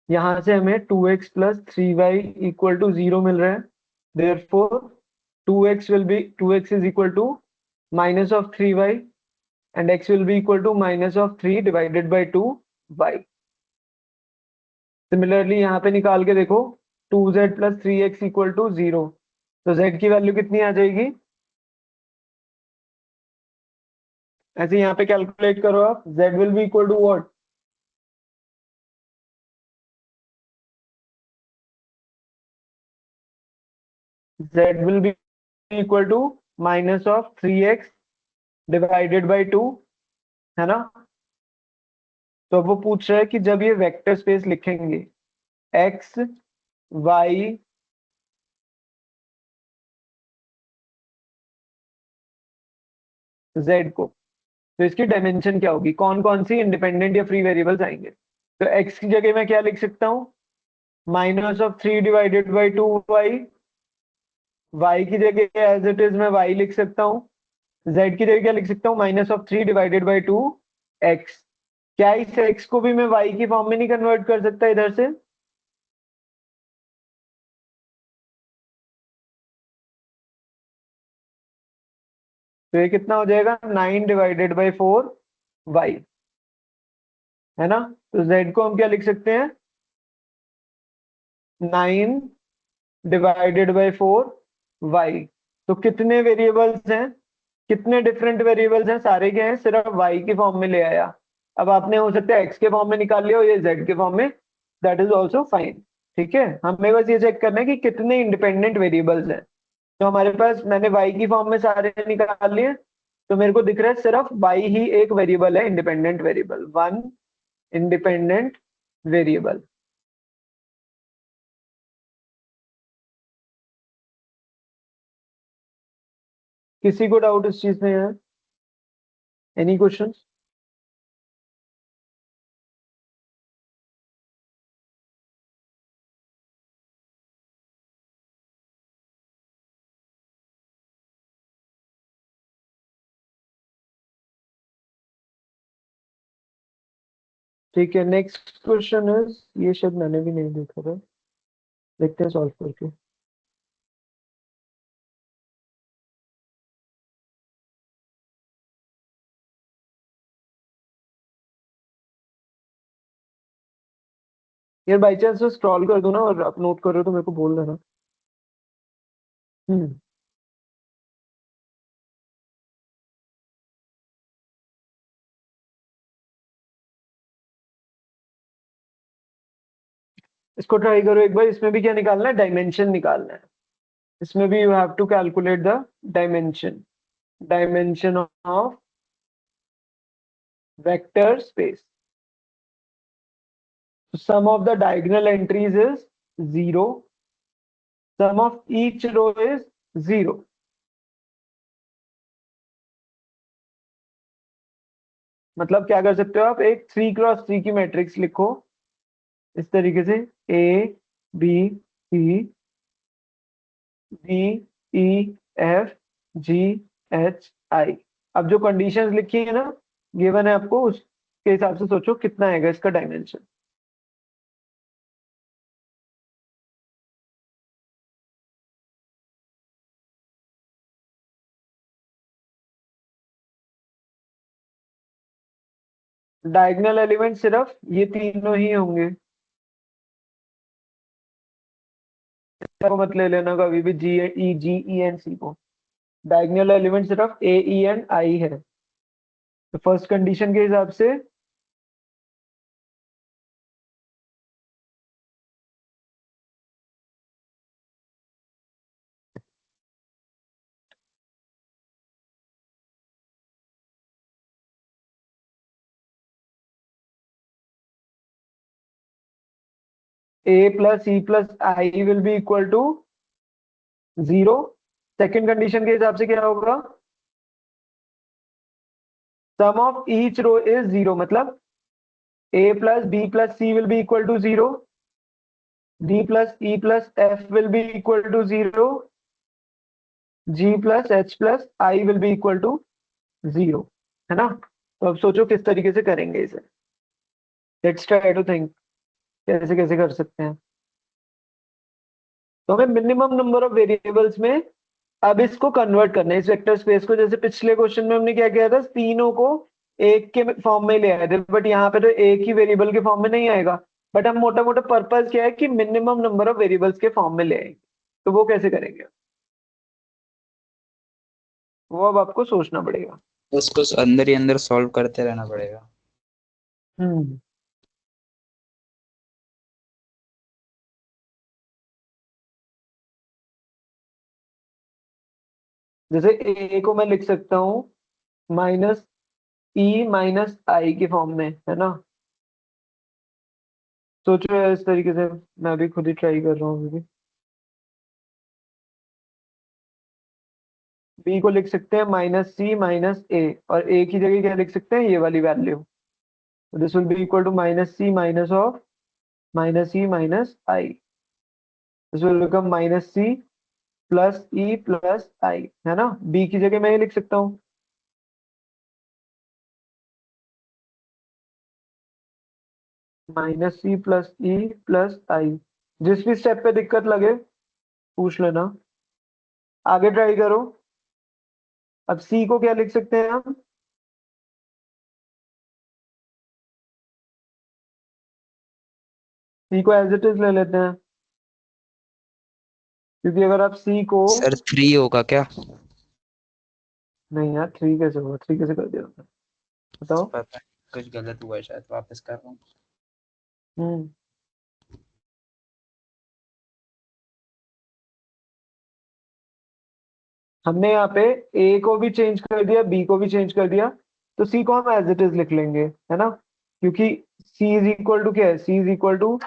यहाँ से हमें 2x plus 3y equal to 0 मिल रहा है, therefore 2x is equal to minus of 3y and x will be equal to minus of 3 divided by 2y. Similarly यहाँ पे निकाल के देखो, 2z plus 3x equal to 0, तो z की value कितनी आ जाएगी, ऐसे यहाँ पे कैलकुलेट करो आप, z will be equal to what? Z will be equal to minus of 3x divided by 2, है ना। तो अब वो पूछ रहा है कि जब ये वेक्टर स्पेस लिखेंगे x y z को, तो इसकी डायमेंशन क्या होगी, कौन कौन सी इंडिपेंडेंट या फ्री वेरिएबल्स आएंगे। तो x की जगह मैं क्या लिख सकता हूँ, minus of 3 divided by 2y, y की जगह एज इट इज मैं y लिख सकता हूँ, z की जगह क्या लिख सकता हूँ, minus of 3 divided by 2x। क्या इस x को भी मैं y की फॉर्म में नहीं कन्वर्ट कर सकता इधर से? तो ये कितना हो जाएगा, 9 डिवाइडेड बाई 4y, है ना। तो z को हम क्या लिख सकते हैं, 9 डिवाइडेड बाई 4 y। तो कितने वेरिएबल्स हैं, कितने डिफरेंट वेरिएबल्स हैं, सारे के हैं, सिर्फ y की फॉर्म में ले आया। अब आपने हो सकता है x के फॉर्म में निकाल लिया हो या z के फॉर्म में, दैट इज ऑल्सो फाइन। ठीक है, हमें बस ये चेक करना है कि कितने इंडिपेंडेंट वेरिएबल्स हैं। तो हमारे पास, मैंने y की फॉर्म में सारे निकाल लिए, तो मेरे को दिख रहा है सिर्फ y ही एक वेरिएबल है, independent variable, one independent variable. किसी को डाउट इस चीज में है? Any questions? ठीक है, नेक्स्ट क्वेश्चन इज, ये शायद मैंने भी नहीं देखा था, देखते हैं सॉल्व करके। यार बाई चांस स्क्रॉल कर दो ना, और आप नोट कर रहे हो तो मेरे को बोल देना। हम्म। इसको ट्राई करो एक बार, इसमें भी क्या निकालना है, डायमेंशन निकालना है। इसमें भी you have to calculate the dimension, dimension of vector space. Sum of the diagonal entries is 0, sum of each row is 0। मतलब क्या कर सकते हो आप, एक 3x3 की मैट्रिक्स लिखो इस तरीके से, A B C D E F G H I। अब जो कंडीशंस लिखी है ना, गिवन है आपको, उसके हिसाब से सोचो कितना आएगा इसका डायमेंशन। डायगोनल एलिमेंट सिर्फ ये तीनों ही होंगे, को मत ले लेना कभी भी G E N C को। डायगोनल एलिमेंट सिर्फ A E and I है। तो फर्स्ट कंडीशन के हिसाब से A plus E plus I will be equal to 0। Second condition के हिसाब से क्या होगा, सम ऑफ ईच रो इज 0, मतलब A plus B plus C will be equal to 0, D plus E plus F will be equal to 0, G plus H plus I will be equal to 0, है ना। तो अब सोचो किस तरीके से करेंगे इसे, लेट्स ट्राई टू थिंक कैसे कैसे कर सकते हैं। तो हमें मिनिमम नंबर ऑफ वेरिएबल्स में अब इसको कन्वर्ट करना है, इस वेक्टर स्पेस को। जैसे पिछले क्वेश्चन में हमने क्या किया था, तीनों को एक के फॉर्म में ले आए थे, बट यहाँ पे तो एक ही वेरिएबल के फॉर्म में नहीं आएगा। बट हम मोटा मोटा पर्पज क्या है कि मिनिमम नंबर ऑफ वेरिएबल्स के फॉर्म में ले आएंगे। तो वो कैसे करेंगे, वो अब आपको सोचना पड़ेगा। उसको अंदर ही अंदर सॉल्व करते रहना पड़ेगा। हम्म। जैसे ए को मैं लिख सकता हूँ -E - I की फॉर्म में, है ना। सोचो यार इस तरीके से, मैं भी खुद ही ट्राई कर रहा हूँ अभी भी। बी को लिख सकते हैं -C - A, और ए की जगह क्या लिख सकते हैं, ये वाली value. This will be equal to -C minus of -E - I। This will become -C plus E plus I, है ना। बी की जगह मैं ये लिख सकता हूँ -C plus E plus I। जिस भी स्टेप पे दिक्कत लगे पूछ लेना, आगे ट्राई करो। अब सी को क्या लिख सकते हैं हम, सी को एज इट इज ले लेते हैं, क्योंकि अगर आप सी को, सर 3 होगा क्या? नहीं यार 3 कैसे होगा, 3 कैसे कर दिया आपने? बताओ। पता नहीं, कुछ गलत हुआ है शायद, वापस कर रहा हूँ। हम्म हमने यहाँ पे ए को भी चेंज कर दिया, बी को भी चेंज कर दिया, तो सी को हम एज इट इज लिख लेंगे, है ना? क्योंकि सी इज इक्वल टू क्या है, C is equal to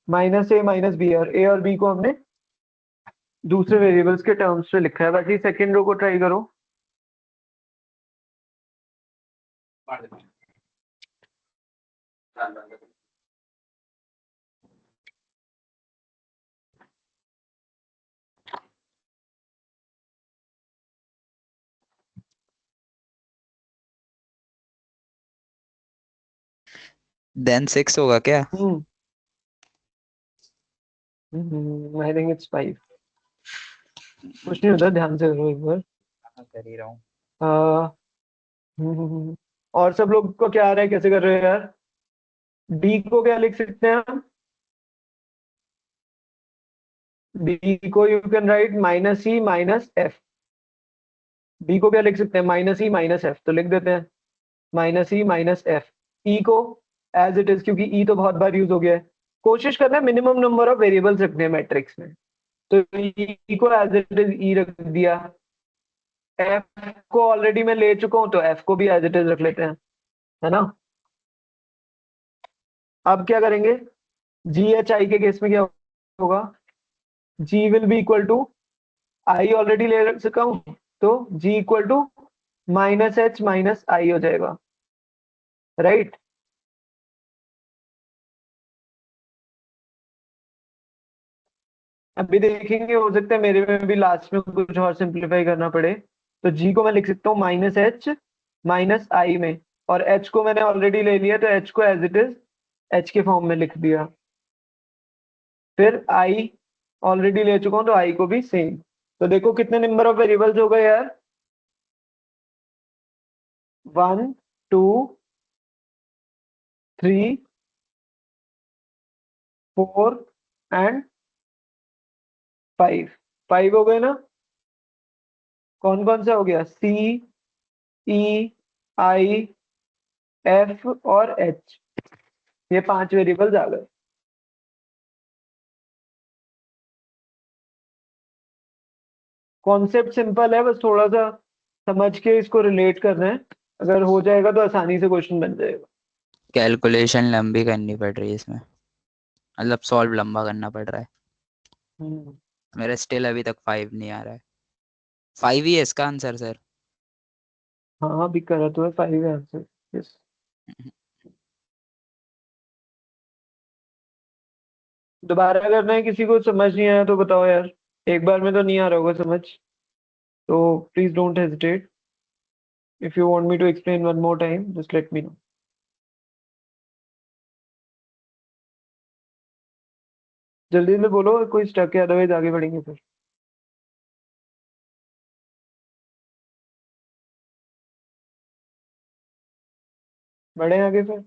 minus A minus B, और ए और बी को हमने दूसरे वेरिएबल्स के टर्म्स में लिखा है। बाकी सेकेंड रो को ट्राई करो। देन 6 होगा क्या? I think it's 5। कुछ नहीं होता, ध्यान से करो एक बार। हाँ, कर ही रहा हूँ। आ, और सब लोग को क्या आ रहा है, कैसे कर रहे हो यार? डी को क्या लिख सकते हैं हम? डी को you can write minus E minus F. D को क्या लिख सकते हैं, माइनस ई माइनस एफ, तो लिख देते हैं माइनस ई माइनस एफ। ई को एज इट इज, क्योंकि ई तो बहुत बार यूज हो गया है। कोशिश करना है मिनिमम नंबर ऑफ वेरिएबल्स रखने हैं मैट्रिक्स में, तो ई को एज इट इज ई रख दिया। एफ को ऑलरेडी मैं ले चुका हूं, तो एफ को भी एज इट इज रख लेते हैं, है ना? अब क्या करेंगे, जी एच आई के केस में क्या होगा? G will be equal to, I already ले रख चुका हूं, तो G equal to minus H minus I हो जाएगा, राइट? अभी देखेंगे, हो सकता है मेरे में भी लास्ट में कुछ और सिंप्लीफाई करना पड़े। तो जी को मैं लिख सकता हूँ माइनस एच माइनस आई में, और एच को मैंने ऑलरेडी ले लिया, तो एच को एज इट इज एच के फॉर्म में लिख दिया। फिर आई ऑलरेडी ले चुका हूँ, तो आई को भी सेम। तो देखो कितने नंबर ऑफ वेरिएबल्स हो गए यार, 1 2 3 4 एंड 5। 5 हो गए ना? कौन कौन सा हो गया? सी, ई, आई, एफ और एच, ये 5 वेरिएबल्स आ गए। कॉन्सेप्ट सिंपल है, बस थोड़ा सा समझ के इसको रिलेट करना है। अगर हो जाएगा तो आसानी से क्वेश्चन बन जाएगा। कैलकुलेशन लंबी करनी पड़ रही है इसमें, मतलब सॉल्व लंबा करना पड़ रहा है। हम्म, मेरा स्टिल अभी तक 5 नहीं आ रहा है। 5 ही है इसका आंसर सर? हाँ अभी करा तो है, 5 है आंसर। यस। दोबारा करना है, किसी को समझ नहीं आया तो बताओ यार। एक बार में तो नहीं आ रहा होगा समझ, तो please don't hesitate. If you want me to explain one more time, just let me know. जल्दी से बोलो, कोई स्टक है, अदरवाइज आगे बढ़ेंगे फिर। बढ़े आगे फिर।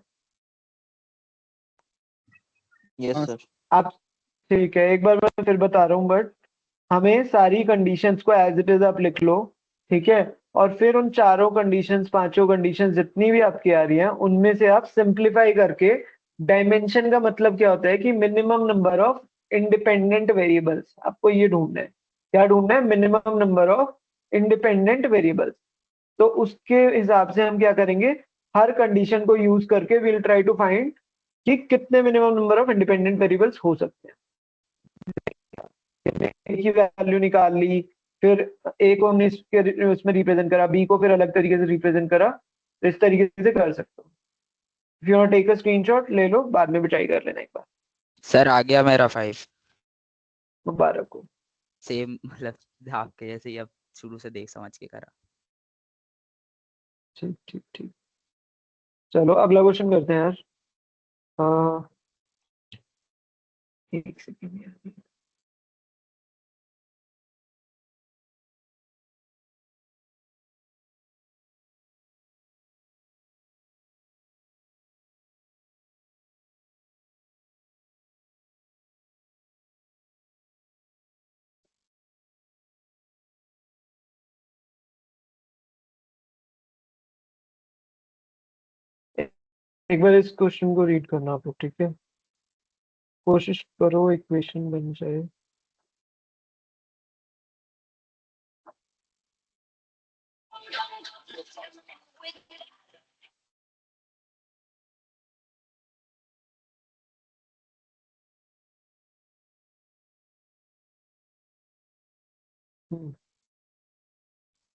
यस हाँ। सर। आप, ठीक है, एक बार मैं फिर बता रहा हूँ, बट हमें सारी कंडीशंस को एज इट इज आप लिख लो, ठीक है? और फिर उन चारों कंडीशंस, पांचों कंडीशंस जितनी भी आपकी आ रही हैं, उनमें से आप सिंप्लीफाई करके, डायमेंशन का मतलब क्या होता है कि minimum number of independent variables, आपको ये ढूंढना है। क्या ढूंढना है? Minimum number of independent variables. तो उसके हिसाब से हम क्या करेंगे, हर कंडीशन को यूज करके विल ट्राई टू फाइंड कि कितने minimum number of independent variables हो सकते हैं। ए की वैल्यू निकाल ली, फिर ए को हमने उसमें रिप्रेजेंट करा, बी को फिर अलग तरीके से रिप्रेजेंट करा, तो इस तरीके से कर सकते हो। If you want take a screenshot ले लो, बाद में भी ट्राई कर लेना एक बार। सर आ गया मेरा 5। मुबारक हो। सेम मतलब आपके जैसे ही, अब शुरू से देख समझ के करा। ठीक ठीक ठीक, चलो अगला क्वेश्चन करते हैं यार। आ, एक सेकेंड यार। एक बार इस क्वेश्चन को रीड करना आप लोग, ठीक है? कोशिश करो इक्वेशन बन जाए।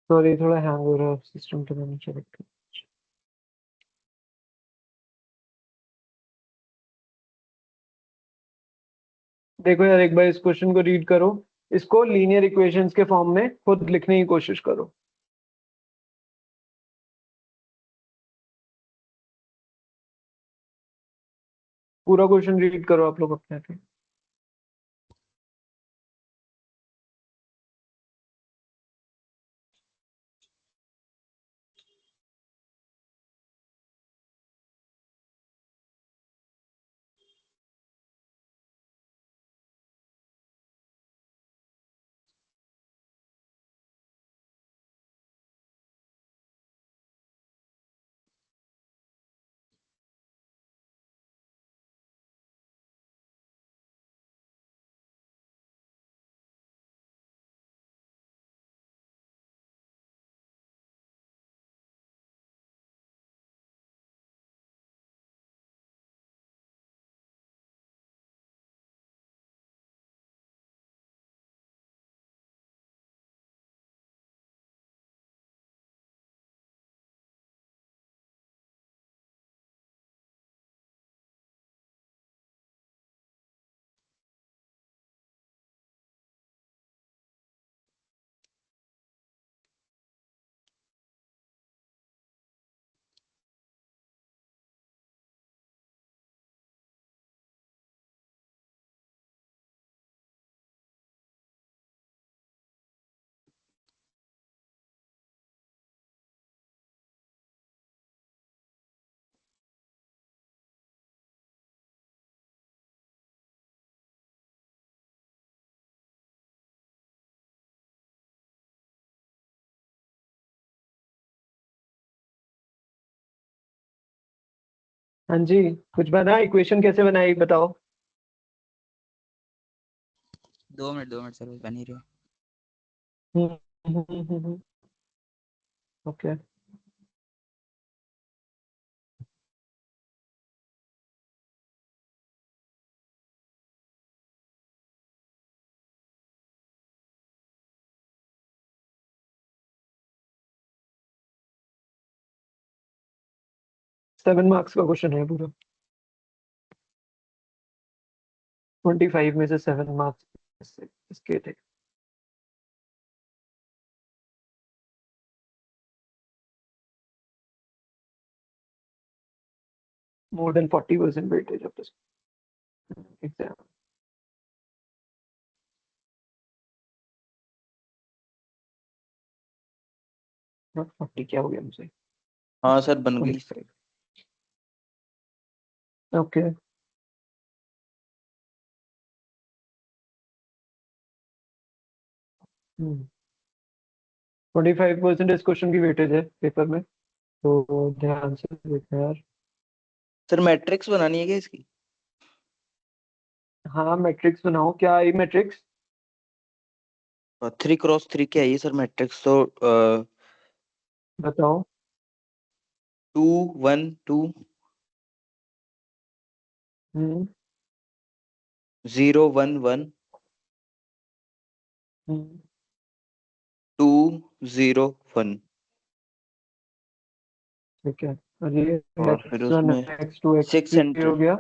सॉरी, थोड़ा हैंग हो रहा है सिस्टम, तो मैंने चेक किया। देखो यार, एक बार इस क्वेश्चन को रीड करो, इसको लीनियर इक्वेशंस के फॉर्म में खुद लिखने की कोशिश करो। पूरा क्वेश्चन रीड करो आप लोग अपने आप ही। हाँ जी, कुछ बना? इक्वेशन कैसे बनाई बताओ। 2 मिनट सर, बन ही रही है। ओके। सेवन मार्क्स का क्वेश्चन है पूरा। 25 में से 7 मार्क्स इसके थे। More than 40% weightage of this exam. Not 40, क्या हो गया मुझे? हाँ सर, बन गई। 25। ओके। हम्म 25% इस क्वेश्चन की वेटेज है पेपर में, तो ध्यान से देखना यार। सर मैट्रिक्स बनानी है क्या इसकी? हाँ, मैट्रिक्स बनाओ। क्या आई मैट्रिक्स? 3x3 क्या है ये सर मैट्रिक्स? तो बताओ। 2 1 2 हम्म 0 1 1 हम्म 2 0 1। ठीक है। और ये और फिर x1 उसमें x2 6 x3 हो गया।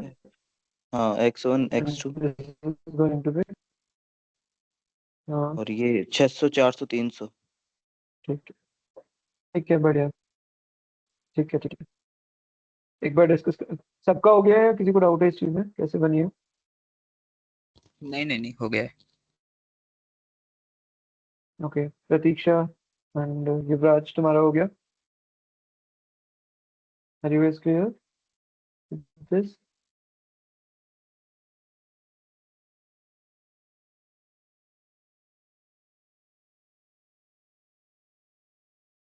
हाँ, x1 And x2। this is going to be, हाँ और ये 600 400 300। ठीक है। ठीक है, बढ़िया। ठीक है, ठीक है। एक बार डिस्कस कर, सबका हो गया है? किसी को डाउट है इस चीज में कैसे बनी है? नहीं, हो गया है। ओके, प्रतीक्षा एंड युवराज, तुम्हारा हो गया? Are you guys clear this?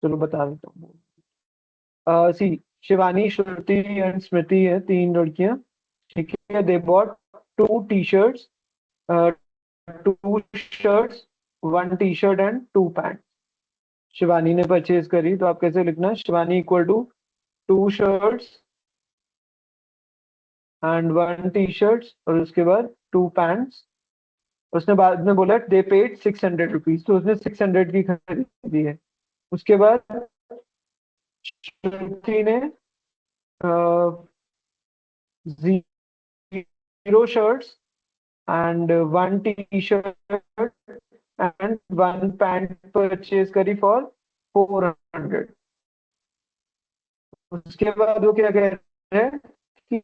चलो बता देता हूँ। सी, शिवानी, श्रुति एंड स्मृति है, 3 लड़कियां। ठीक है, they bought 2 T-shirts, 2 shirts, 1 T-shirt and 2 pant. Shivani ने परचेज करी, तो आप कैसे लिखना? Shivani equal to 2 shirts and 1 T-shirts और उसके बाद 2 पैंट्स। उसने बाद में बोला दे पेड 600 रुपीज, तो उसने 600 की खरीदी है। उसके बाद श्रुति ने 0 shirts and 1 T-shirt and 1 pant purchase करी फॉर 400। उसके बाद वो क्या कह रहे हैं कि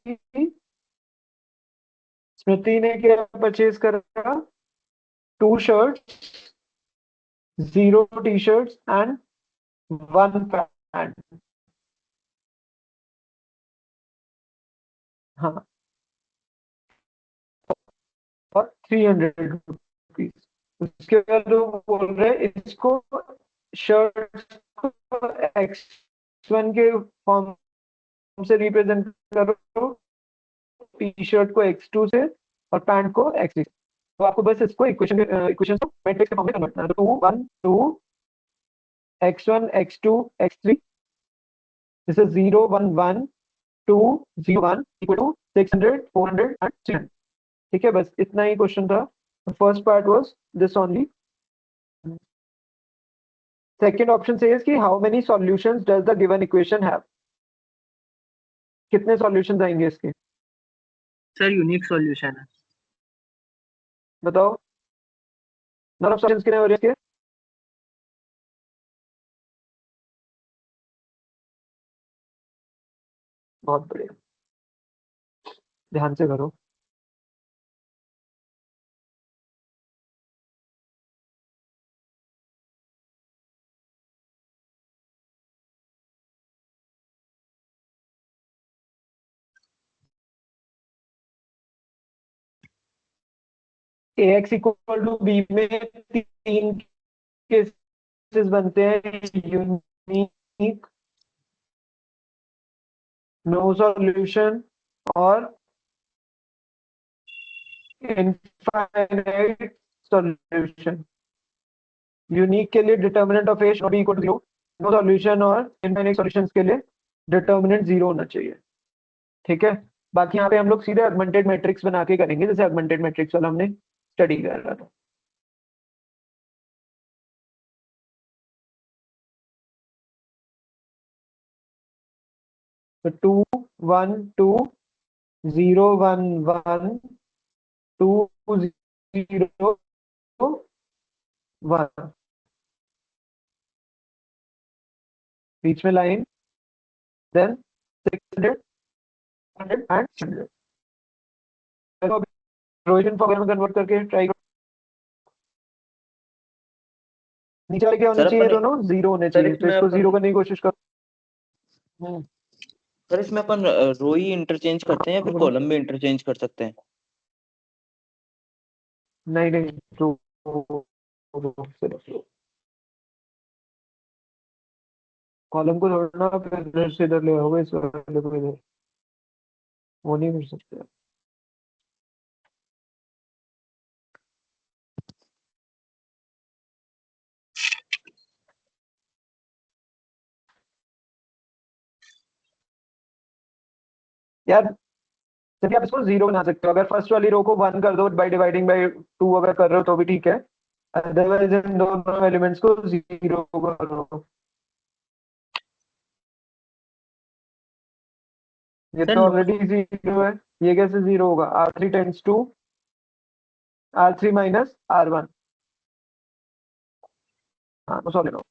स्मृति ने क्या परचेज करा? 2 शर्ट्स, 0 टी-शर्ट्स एंड 1 पैंट। हाँ, और 300 रुपीज। उसके बाद वो बोल रहे हैं इसको शर्ट को X1 के फॉर्म से रिप्रेजेंट करो, टी-शर्ट को X2 से और पैंट को X3। तो आपको बस इसको इक्वेशन को मैट्रिक्स के फॉर्म में कन्वर्ट करना है। तो 2 1 2 X1 X2 X3, this is 0 1 1 2 0 1 equal to 600 400 and 300। ठीक है, बस इतना ही क्वेश्चन था। First part was this only. Second option says कि how many solutions does the given equation have? कितने सॉल्यूशंस आएंगे इसके? सर यूनिक सॉल्यूशन है। बताओ, नंबर ऑफ सॉल्यूशंस कितने हो रहे हैं इसके? बहुत बढ़िया, ध्यान से करो। ax इक्वल टू बी में 3 केसेस बनते हैं, यूनिक, नो सॉल्यूशन और इनफाइनाइट सॉल्यूशन। यूनिक के लिए determinant of A should be equal to 0, no solution और इनफाइनाइट सॉल्यूशंस के लिए डिटर्मिनेंट 0 होना चाहिए। ठीक है, बाकी यहाँ पे हम लोग सीधे ऑगमेंटेड मैट्रिक्स बना के करेंगे, जैसे ऑगमेंटेड मैट्रिक्स वाला हमने स्टडी कर रहा था। तो 2 1 2 0 1 1 2 0 1, बीच में line, then 600 100 and 100। Rohit formula में कन्वर्ट करके ट्राई करो। नीचे वाले क्या होने सर चाहिए? अपन दोनों 0 होने सर चाहिए, तो इसमें इसको अपन 0 करने की कोशिश करो। सर इसमें अपन रो ही इंटरचेंज करते हैं या फिर बोलो। कॉलम भी इंटरचेंज कर सकते हैं? नहीं नहीं, सिर्फ कॉलम को छोड़ना, फिर इधर से इधर ले आओगे, इस वाले को इधर, वो नहीं कर सकते। यार जब आप इसको 0 बना सकते हो, अगर फर्स्ट वाली रो को 1 कर दो बाय डिवाइडिंग बाय 2 अगर कर रहे हो तो भी ठीक है, अदरवाइज इन दोनों एलिमेंट्स को 0 करो। ये सर तो नो ऑलरेडी 0 है, ये कैसे 0 होगा? R3 tends to R3 minus R1। हाँ, तो सॉल्व लो।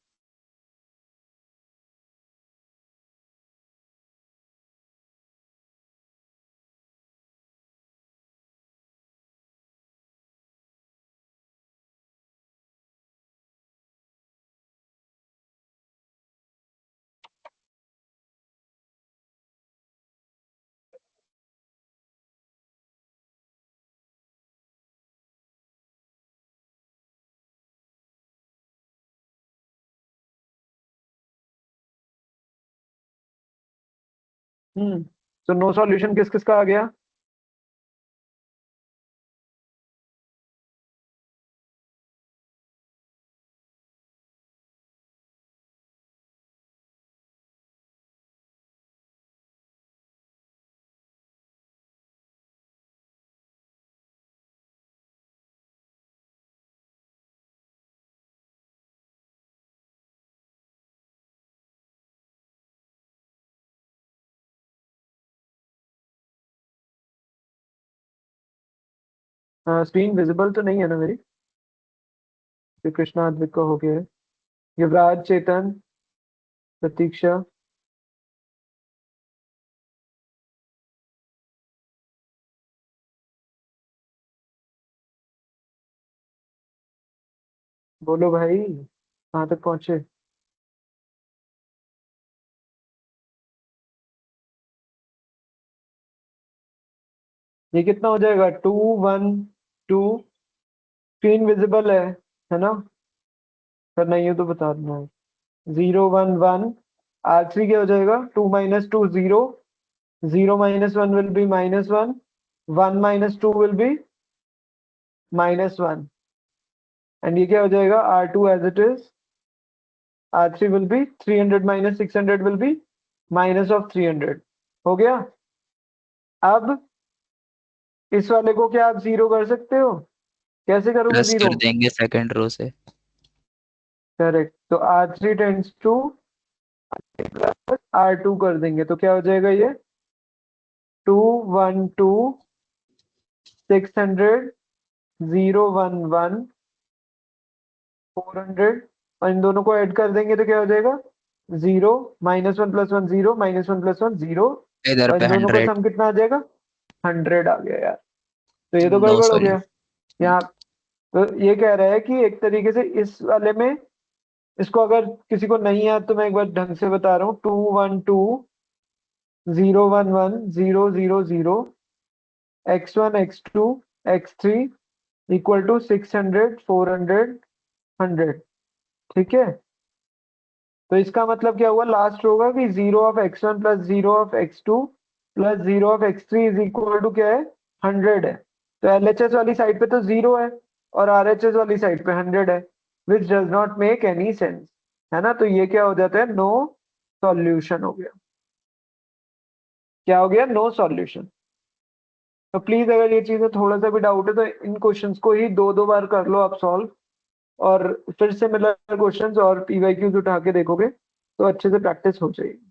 तो नो सॉल्यूशन किस किस का आ गया? स्क्रीन विजिबल तो नहीं है ना मेरी? श्री कृष्णा अद्विक का हो गया है। युवराज, चेतन, प्रतीक्षा, बोलो भाई, कहाँ तक पहुंचे? ये कितना हो जाएगा? 2 1 2। स्क्रीन विजिबल है ना? अगर नहीं हो तो बता दूंगा। 0 1 1। R3 क्या हो जाएगा? 2 - 2 0। 0 - 1 will be -1। 1 - 2 will be -1। And ये क्या हो जाएगा? R2 as it is। R3 will be 300 - 600 will be minus of 300। हो गया? अब इस वाले को क्या आप जीरो कर सकते हो? कैसे करोगे प्लस जीरो? कर देंगे सेकंड रो से। करेक्ट। तो R3 टेंड्स टू R2 कर देंगे तो क्या हो जाएगा ये? 2 1 2 600 0 1 1 400। और इन दोनों को ऐड कर देंगे तो क्या हो जाएगा? 0 -1 + 1 0 -1 + 1 0। इधर और पे इन दोनों का 100। सम कितना आ जाएगा? 100 आ गया यार। तो ये तो नो गड़बड़ हो सॉरी। गया यहाँ। तो ये कह रहा है कि एक तरीके से इस वाले में इसको अगर किसी को नहीं याद तो मैं एक बार ढंग से बता रहा हूँ। 2 1 2 0 1 1 0 0 0 x1 x2 x3 equal to 600 400 100। ठीक है? तो इसका मतलब क्या हुआ? लास्ट होगा कि 0 of x1 plus 0 of x2 plus 0 of x3 is equal to क्या है? 100 है। तो LHS वाली साइड पे तो 0 है और RHS वाली साइड पे 100 है, which does not make any sense, है ना? तो ये क्या हो जाता है? नो सॉल्यूशन हो गया। क्या हो गया? No solution. तो प्लीज अगर ये चीजें थोड़ा सा भी डाउट है तो इन क्वेश्चंस को ही दो दो बार कर लो आप सॉल्व, और फिर से मिलर क्वेश्चंस और पीवाईक्यूज उठा के देखोगे तो अच्छे से प्रैक्टिस हो जाएगी।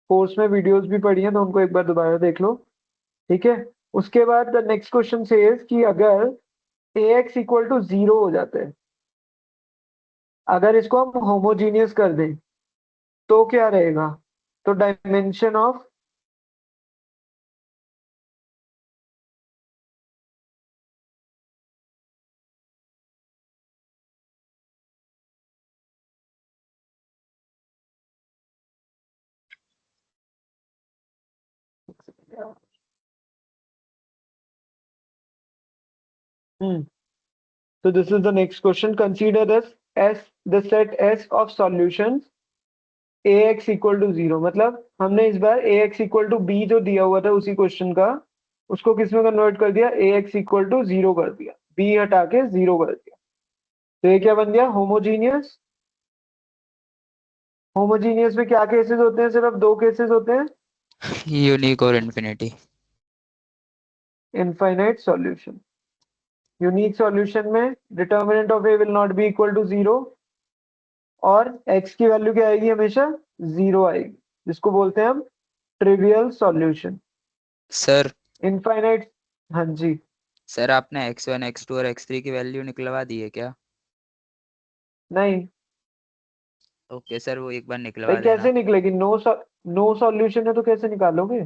कोर्स में वीडियोस भी पड़ी हैं तो उनको एक बार दोबारा देख लो। ठीक है? उसके बाद द नेक्स्ट क्वेश्चन सेज कि अगर ax इक्वल टू 0 हो जाता है, अगर इसको हम होमोजीनियस कर दें तो क्या रहेगा? तो dimension of so this is the next question. Consider this as the set S of solutions ax equal to 0। मतलब हमने इस बार ax इक्वल टू b जो दिया हुआ था उसी क्वेश्चन का, उसको किस में कन्वर्ट कर दिया? ax इक्वल टू 0 कर दिया, b हटा के 0 कर दिया। तो ये क्या बन गया? होमोजीनियस। होमोजीनियस में क्या केसेस होते हैं? सिर्फ दो केसेस होते हैं, यूनिक और infinity. Infinite solution. Unique solution में determinant of A will not be equal to 0 और x की वैल्यू क्या आएगी? हमेशा 0 आएगी, जिसको बोलते हैं हम ट्रिवियल सॉल्यूशन। Sir infinite. हाँ जी। सर आपने x1 x2 और x3 की वैल्यू निकलवा दी है क्या? नहीं ओके सर, वो एक बार भाई, निकलवा देना। कैसे निकलेगी? नो सॉल्यूशन है तो कैसे निकालोगे?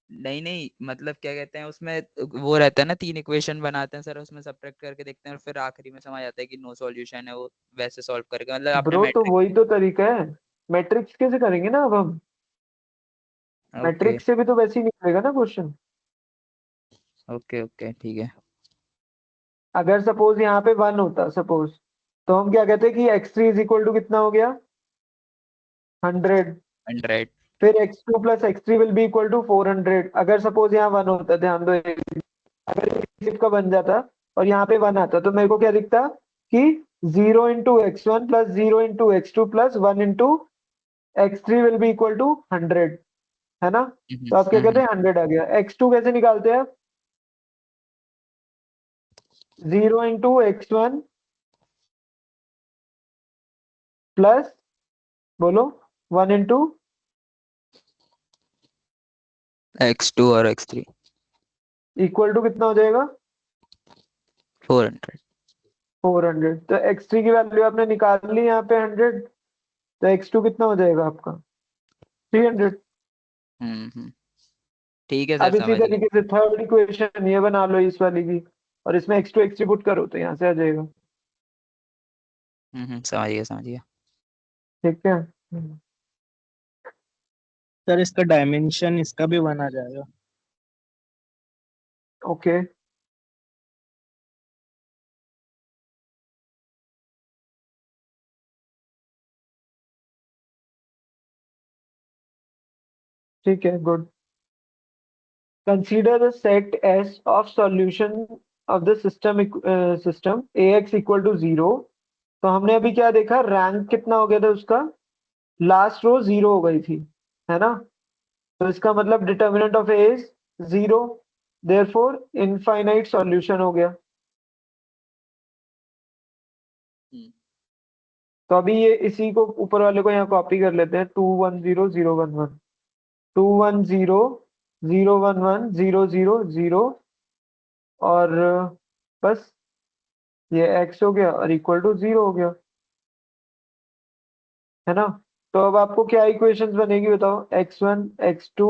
नहीं नहीं, मतलब क्या कहते हैं उसमें वो रहता है ना, 3 इक्वेशन बनाते हैं सर, उसमें सब्ट्रैक्ट करके देखते हैं और फिर आखिरी में समझ आता है कि नो सॉल्यूशन है, वो वैसे सॉल्व करके, मतलब आपने ब्रो तो मैट्रिक्स। वही तो तरीका है। मैट्रिक्स कैसे करेंगे ना अब हम? ओके मैट्रिक्स से भी तो वैसे ही निकलेगा ना क्वेश्चन। ओके ओके ठीक है। अगर सपोज यहाँ पे 1 होता सपोज, तो हम क्या कहते हैं कि x3 इज इक्वल टू कितना हो गया? 100। 100। फिर x2 plus x3 will be equal to 400। अगर सपोज यहाँ 1 होता, ध्यान दो, अगर इस का बन जाता और यहाँ पे 1 आता तो मेरे को क्या दिखता कि 0 into x1 plus 0 into x2 plus 1 into x3 will be equal to 100, है ना। तो आप क्या कहते हैं 100 आ गया। x2 कैसे निकालते हैं आप? 0 इंटू x1 प्लस, बोलो, 1 इंटू x2 और x3 इक्वल टू कितना हो जाएगा? 400। 400। तो x3 की वैल्यू आपने निकाल ली यहाँ पे 100, तो x2 कितना हो जाएगा आपका? 300। ठीक है अब सर, इसी समझ गए। तरीके से थर्ड इक्वेशन ये बना लो इस वाली की, और इसमें x2 x3 पुट करो तो यहाँ से आ जाएगा। समझ गया समझ गया। ठीक है। सर इसका डायमेंशन इसका भी 1 आ जाएगा। ओके, ठीक है, good. Consider the set S of solution of the system AX equal to 0। तो हमने अभी क्या देखा, रैंक कितना हो गया था उसका? लास्ट रो 0 हो गई थी, है ना। तो इसका मतलब determinant of A is 0, therefore infinite solution हो गया। तो अभी ये इसी को ऊपर वाले को यहाँ कॉपी कर लेते हैं। 2 1 0 0 1 1, 2 1 0 0 1 1 0 0 0, और बस ये x हो गया और इक्वल टू 0 हो गया, है ना। तो अब आपको क्या इक्वेशंस बनेगी बताओ? x1 x2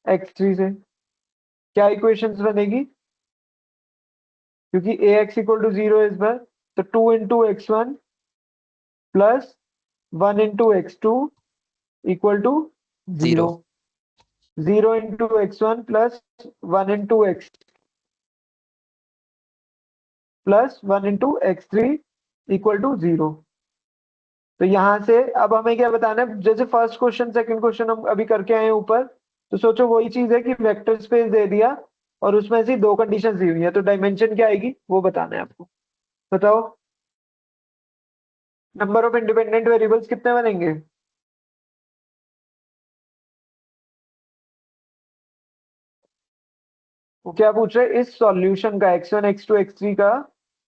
x3 से क्या इक्वेशंस बनेगी? क्योंकि ax इक्वल टू 0 इस बार, तो 2 into x1 plus 1 into x2 equal to 0, 0 into x1 plus 1 into x plus 1 into x3 equal to 0। तो यहां से अब हमें क्या बताना है? जैसे फर्स्ट क्वेश्चन सेकंड क्वेश्चन हम अभी करके आए हैं ऊपर, तो सोचो वही चीज है कि वेक्टर स्पेस दे दिया और उसमें से दो कंडीशंस दी हुई है, तो डायमेंशन क्या आएगी वो बताना है आपको। बताओ, नंबर ऑफ इंडिपेंडेंट वेरिएबल्स कितने बनेंगे? वो क्या पूछ रहे हैं? इस सॉल्यूशन का x1 x2 x3 का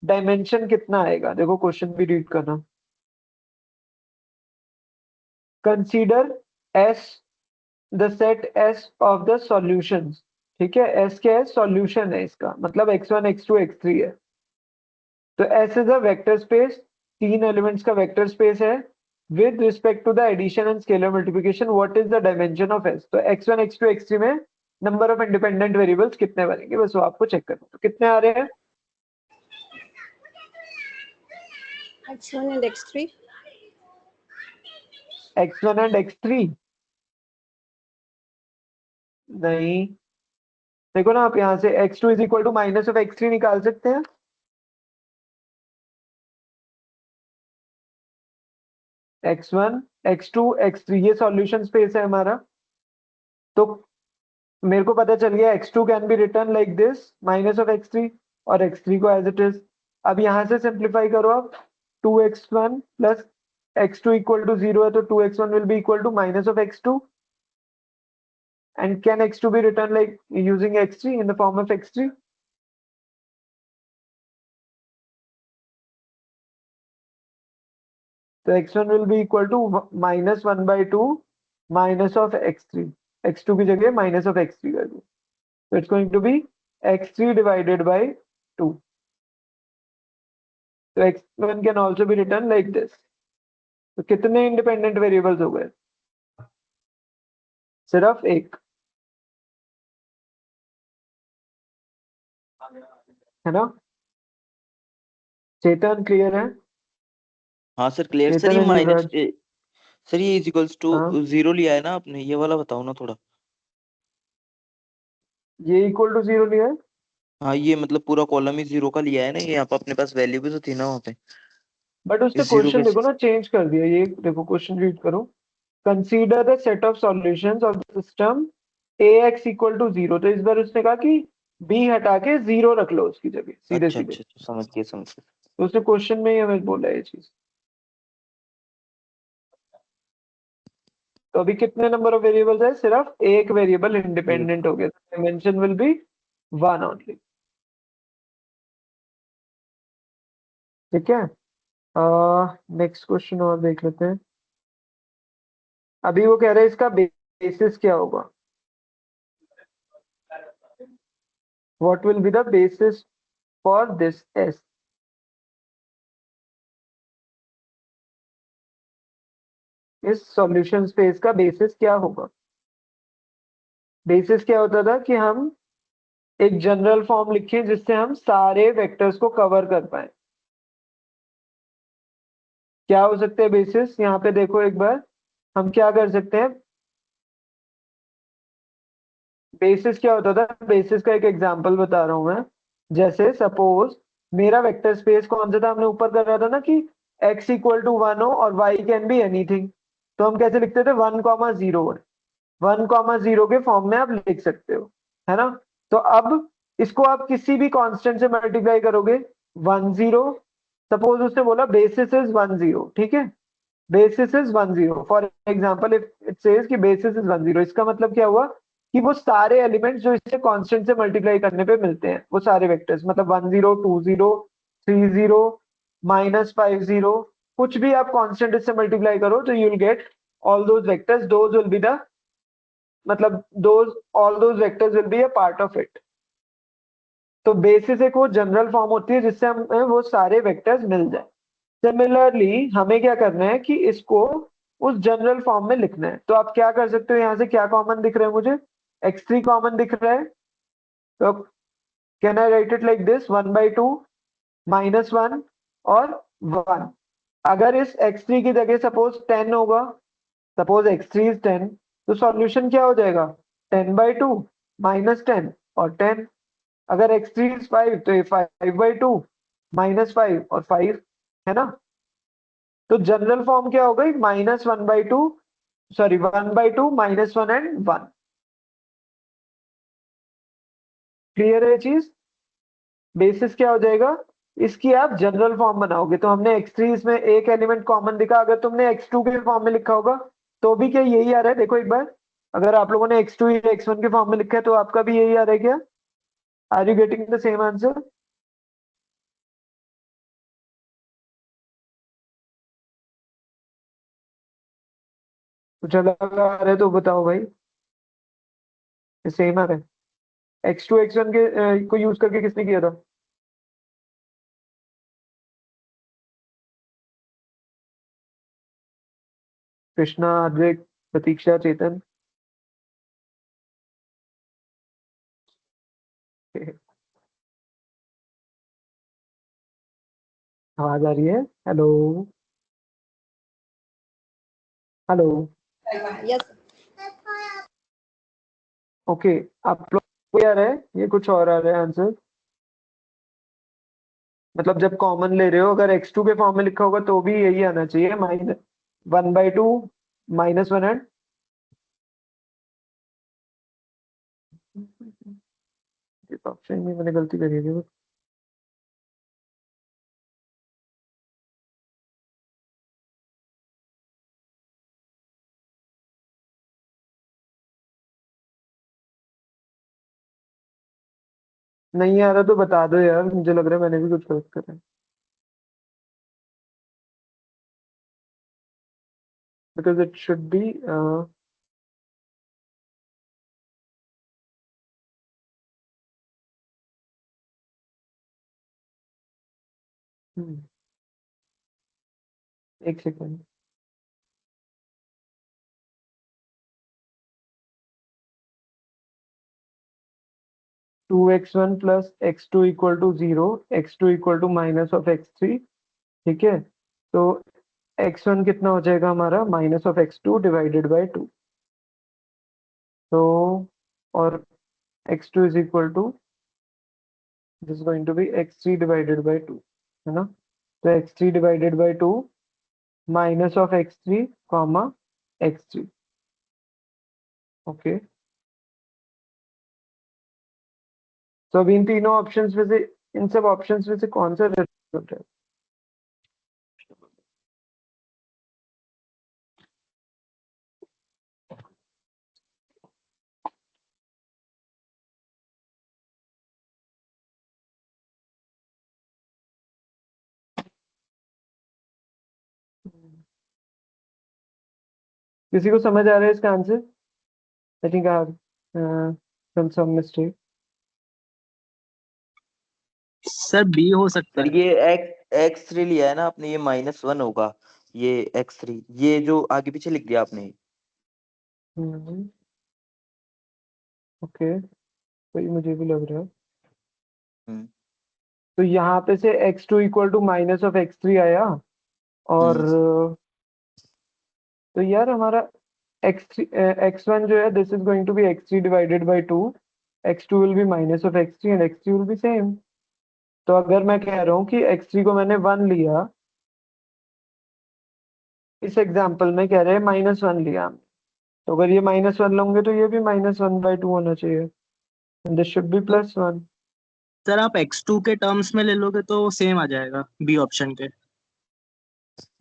डायमेंशन कितना आएगा? देखो क्वेश्चन भी रीड करना। Consider S the set S of the solutions. ठीक है, S क्या है? सॉल्यूशन है इसका, मतलब x1 x2 x3 है। तो S is a vector space, 3 elements का वेक्टर स्पेस है with respect to the addition and scalar multiplication. What is the dimension of S? तो x1 x2 x3 में नंबर ऑफ इंडिपेंडेंट वेरिएबल्स कितने बनेंगे, बस वो आपको चेक करना है। तो कितने आ रहे हैं? x1 and x3. x1 and x3 नहीं, देखो ना आप यहाँ से x2 is equal to minus of x3 निकाल सकते हैं। x1 x2 x3 ये सॉल्यूशन स्पेस है हमारा। तो मेरे को पता चल गया x2 can B return like this minus of x3, और x3 को एज इट इज। अब यहाँ से सिंप्लीफाई करो आप, 2x1 plus x2 equal to 0 है, तो 2x1 will be equal to minus of x2, and can x2 be written like using x3 in the form of x3? So x1 will be equal to minus 1 by 2 minus of x3, x2 की जगह minus of x3 कर दो, so it's going to be x3 divided by 2. So x1 can also be written like this. तो कितने independent variables हो गए? सिर्फ एक, है ना। चेतन क्लियर है? हाँ सर क्लियर। सर चेतन ये एंड माइनस, युवराज, सर ये इज इक्वल्स टू हाँ 0 लिया है ना आपने, ये वाला बताओ ना थोड़ा। ये इक्वल टू 0 लिया है। हाँ ये मतलब पूरा कॉलम ही 0 का लिया है ना, ये यहाँ पे अपने पास वैल्यू भी तो थी ना वहाँ पे। बट उसने इस 0 क्वेश्चन के देखो ना चेंज कर दिया। ये देखो क्वेश्चन रीड करो, consider the set of solutions of the system ax equal to 0। तो इस बार उसने कहा कि b हटा के 0 रख लो उसकी जगह, सीधे अच्छा सीधे। अच्छा अच्छा, समझ गया समझ गया। तो उसने क्वेश्चन में ही हमें बोला है ये चीज। तो अभी कितने नंबर ऑफ वेरिएबल्स है? सिर्फ एक वेरिएबल इंडिपेंडेंट हो गया, डायमेंशन विल बी 1 ओनली। ठीक है, नेक्स्ट क्वेश्चन और देख लेते हैं। अभी वो कह रहे हैं इसका बेसिस क्या होगा, what will be the basis for this S. इस सॉल्यूशन स्पेस का बेसिस क्या होगा? बेसिस क्या होता था कि हम एक जनरल फॉर्म लिखें जिससे हम सारे वेक्टर्स को कवर कर पाए। क्या हो सकते हैं बेसिस? यहाँ पे देखो एक बार, हम क्या कर सकते हैं। बेसिस क्या होता था? बेसिस का एक एग्जांपल बता रहा हूं मैं। जैसे सपोज मेरा वेक्टर स्पेस कौन सा था, हमने ऊपर कर रहा था ना कि x इक्वल टू 1 हो और y कैन बी एनीथिंग। तो हम कैसे लिखते थे? 1,0 1,0 के फॉर्म में आप लिख सकते हो, है ना। तो अब इसको आप किसी भी कांस्टेंट से मल्टीप्लाई करोगे, 10। सपोज उसने बोला बेसिस इज 10, ठीक है, basis is 10। For example if it says कि बेसिस इज 10, इसका मतलब क्या हुआ कि वो सारे एलिमेंट्स जो इससे कांस्टेंट से मल्टीप्लाई करने पे मिलते हैं, वो सारे वेक्टर्स, मतलब 10, 20, 30, -50, कुछ भी आप कांस्टेंट इससे मल्टीप्लाई करो तो you will get all those vectors, those will be the, मतलब those, all those vectors will be a part of it. तो बेसिस एक वो जनरल फॉर्म होती है जिससे हमें वो सारे वेक्टर्स मिल जाए। सिमिलरली हमें क्या करना है कि इसको उस जनरल फॉर्म में लिखना है। तो आप क्या कर सकते हो, यहाँ से क्या कॉमन दिख रहा है मुझे? x3 कॉमन दिख रहा है। तो can I right it like this, 1/2 -1 और 1। अगर इस x3 की जगह सपोज 10 होगा, सपोज x3 इज 10, तो सॉल्यूशन क्या हो जाएगा? 10/2 -10 और 10। अगर x3 इज 5 तो ये 5/2 -5 और 5, है ना। तो जनरल फॉर्म क्या होगा? -1/2, सॉरी 1/2 -1 एंड 1। क्लियर है चीज? बेसिस क्या हो जाएगा? इसकी आप जनरल फॉर्म बनाओगे। तो हमने x3 इसमें एक एलिमेंट कॉमन दिखा, अगर तुमने x2 के फॉर्म में लिखा होगा तो भी क्या यही आ रहा है? देखो एक बार, अगर आप लोगों ने x2 या x1 के फॉर्म में लिखा है तो आपका भी यही आ रहा है क्या? Are you getting the same answer? कुछ अलग आ रहा है तो बताओ भाई। सेम आ रहा है? x2 x1 के को यूज करके किसने किया था? कृष्णा, अद्वैत, प्रतीक्षा, चेतन। आवाज आ रही है? Hello hello. Yes. ओके, आप लोग को क्या आ रहा है? ये कुछ और आ रहा है आंसर। मतलब जब कॉमन ले रहे हो, अगर x2 के फॉर्म में लिखा होगा तो भी यही आना चाहिए, -1/2 -1 एंड, ऑप्शन में मैंने गलती करी है। नहीं आ रहा तो बता दो यार, मुझे लग रहा है मैंने भी कुछ गलत करा है। बिकॉज इट शुड बी एक सेकेंड। 2x1 plus x2 equal to 0, x2 equal to minus of x3, ठीक है। तो x1 कितना हो जाएगा हमारा? Minus of x2 divided by 2। तो और x2 is equal to, this is going to be x3 divided by 2, है ना। तो x3 divided by 2 minus of x3 comma x3। Okay, तो अभी इन तीनों ऑप्शंस में से, इन सब ऑप्शंस में से कौन सा रेस्टोरेंट है? किसी को समझ आ रहा है इसका answer? I think I have some mistake. Sir B हो सकता सर है। ये x3 लिया है ना आपने, ये -1 होगा, ये x3, ये जो आगे पीछे लिख दिया आपने। ओके, तो ये मुझे भी लग रहा है। हम्म तो यहाँ पे से x2 equal to minus of x3 आया, और तो यार हमारा x3 x1 जो है, this is going to be x3 divided by 2, x2 will be minus of x3 and x3 will be same. तो अगर मैं कह रहा हूँ कि x3 को मैंने 1 लिया, इस एग्जांपल में कह रहे हैं -1 लिया, तो अगर ये -1 लोगे तो ये भी -1/2 होना चाहिए, दिस शुड बी +1। सर आप x2 के टर्म्स में ले लोगे तो सेम आ जाएगा बी ऑप्शन के।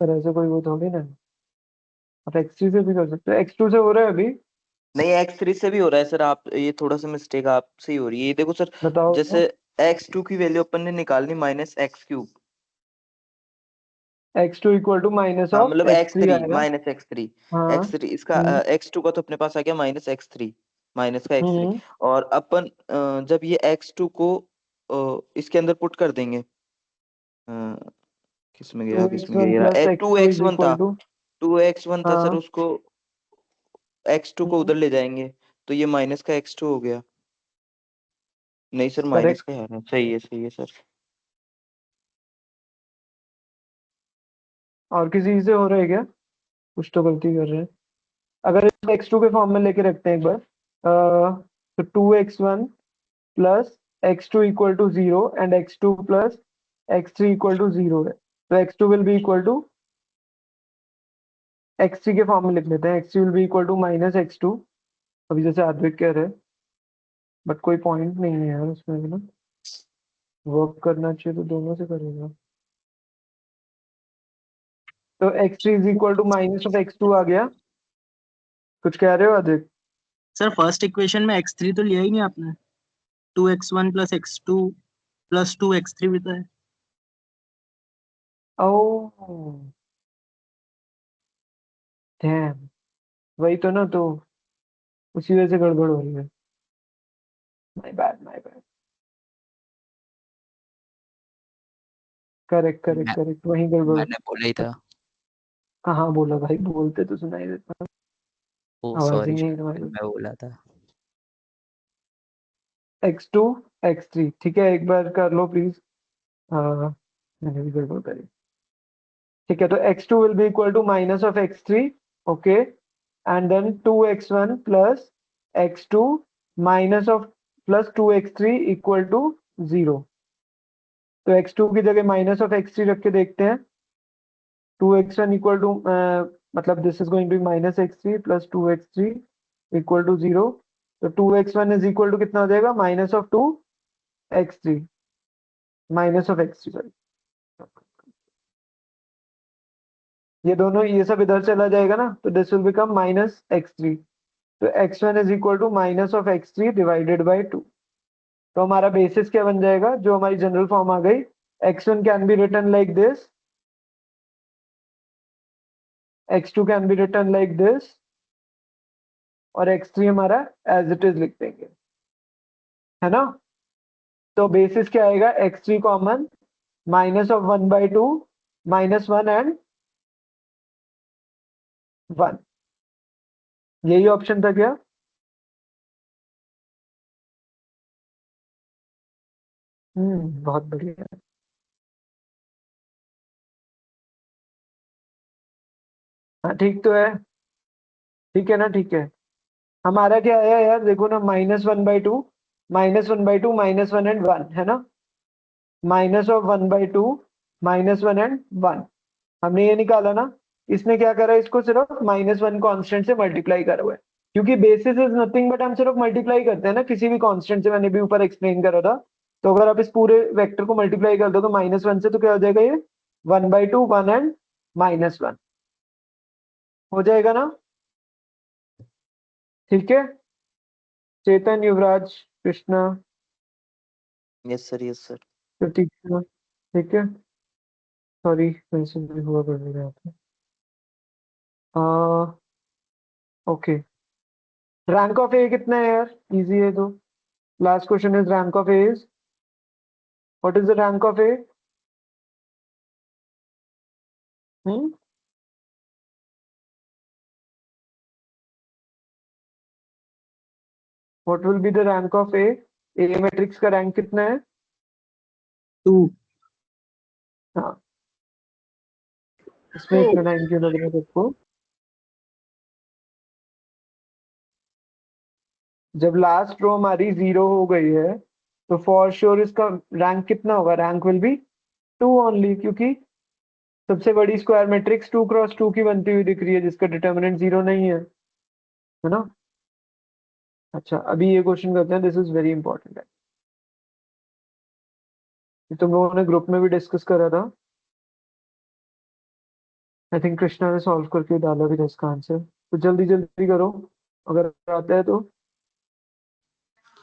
पर ऐसे कोई वो थोड़ी ना है। आप x3 से भी कर सकते हो, x2 से हो रहा है अभी। नहीं, x3 से भी हो रहा है सर, आप ये थोड़ा सा मिस्टेक आपसे ही हो रही है। ये देखो सर, बताओ जैसे x2 की वैल्यू अपन ने निकालनी -x3, x2 equal to minus हाँ ऑफ मतलब x3 x3 आएगा। -x3, हाँ। x3 इसका x2 का तो अपने पास आ गया -x3, माइनस का x3, हम्म और अपन जब ये x2 को इसके अंदर पुट कर देंगे, किस में गया, किस में गया, 2x1 ये प्लस रहा, x2 इज 2x1 था, इक्वल टू, 2x1 था सर, हाँ उसको x2 को उधर ले जाएंगे तो ये माइनस का x2 हो गया। नहीं सर, माइनस करेक्ट। का है, सही है, सही है सर। और किसी से हो रहा है क्या? कुछ तो गलती कर रहे हैं। अगर इसको x2 के फॉर्म में लेके रखते हैं एक बार, तो 2x1 plus x2 equal to 0 and x2 plus x3 equal to 0 है, तो x2 will be equal to x3 के फॉर्म में लिख लेते हैं, x3 will be equal to minus x2, अभी जैसे अद्वैत कह रहे हैं, बट कोई पॉइंट नहीं है यार उसमें भी ना, वर्क करना चाहिए तो दोनों से करेगा। तो x3 is equal to minus of x2 आ गया। कुछ कह रहे हो अद्वैत? सर फर्स्ट इक्वेशन में x3 तो लिया ही नहीं आपने, 2x1 plus x2 plus 2x3 भी तो है। ओह डैम, वही तो ना, तो उसी वजह से गड़बड़ हो रही है। My bad, my bad. Correct correct मैं करेक्ट, वही गड़बड़। मैंने बोला ही था। हाँ हाँ बोलो भाई, बोलते तो सुनाई देता, ओ आवाज ही सॉरी, नहीं है तुम्हारी। मैं बोला था। x2 x3, ठीक है, एक बार कर लो प्लीज। हाँ, मैंने भी गड़बड़ करी। ठीक है, तो x2 will be equal to minus of x3, okay, and then 2x1 plus x2 minus of plus 2x3 equal to 0। तो x2 की जगह माइनस ऑफ x3 रख के देखते हैं। 2x1 इक्वल टू, मतलब this is going to be minus x3 plus 2x3 equal to 0। तो 2x1 is equal to कितना हो जाएगा, minus of 2x3, minus of x3 sorry, ये दोनों, ये सब इधर चला जाएगा ना, तो this will become minus x3। तो x1 is equal to minus of x3 divided by 2। तो हमारा बेसिस क्या बन जाएगा, जो हमारी जनरल फॉर्म आ गई, x1 can be written like this, x2 can be written like this, और x3 हमारा एज इट इज लिख देंगे, है ना। तो बेसिस क्या आएगा, x3 common, minus of 1/2, -1 and 1, यही ऑप्शन था क्या? बहुत बढ़िया। हाँ ठीक तो है, ठीक है ना, ठीक है। हमारा क्या आया यार, देखो ना, -1/2, -1/2, -1 एंड 1, है ना, माइनस ऑफ 1/2, -1 एंड 1, हमने ये निकाला ना। इसने क्या करा, इसको सिर्फ -1 कांस्टेंट से मल्टीप्लाई करा हुआ है, क्योंकि बेसिस इज नथिंग बट हम सिर्फ मल्टीप्लाई करते हैं ना किसी भी कांस्टेंट से, मैंने भी ऊपर एक्सप्लेन करा था। तो अगर आप इस पूरे वेक्टर को मल्टीप्लाई कर दो तो -1 से, तो क्या हो जाएगा ये 1/2 1 एंड -1 हो जाएगा ना। ठीक है, Chetan, Yuvraj, Krishna, yes sir, yes sir. Pratiksha, ठीक है। सॉरी, वैसे भी हुआ कर रहा था। ओके, रैंक ऑफ ए कितना है यार, इजी है तो। Last question is rank of A is, what is the rank of A? What will be the rank of A? A matrix का रैंक कितना है? 2। हाँ, इसमें इतना टाइम क्यों लग रहा है सबको? जब लास्ट रो हमारी 0 हो गई है तो फॉर श्योर इसका रैंक कितना होगा? रैंक विल बी 2 ओनली, क्योंकि सबसे बड़ी स्क्वायर मैट्रिक्स 2x2 की बनती हुई दिख रही है जिसका डिटर्मिनेंट 0 नहीं है ना। अच्छा, अभी ये क्वेश्चन करते हैं, दिस इज वेरी इंपॉर्टेंट है, ये तुम लोगों ने ग्रुप में भी डिस्कस करा था। आई थिंक कृष्णा ने सॉल्व करके डाला भी था इसका आंसर, तो जल्दी जल्दी करो अगर आता है तो।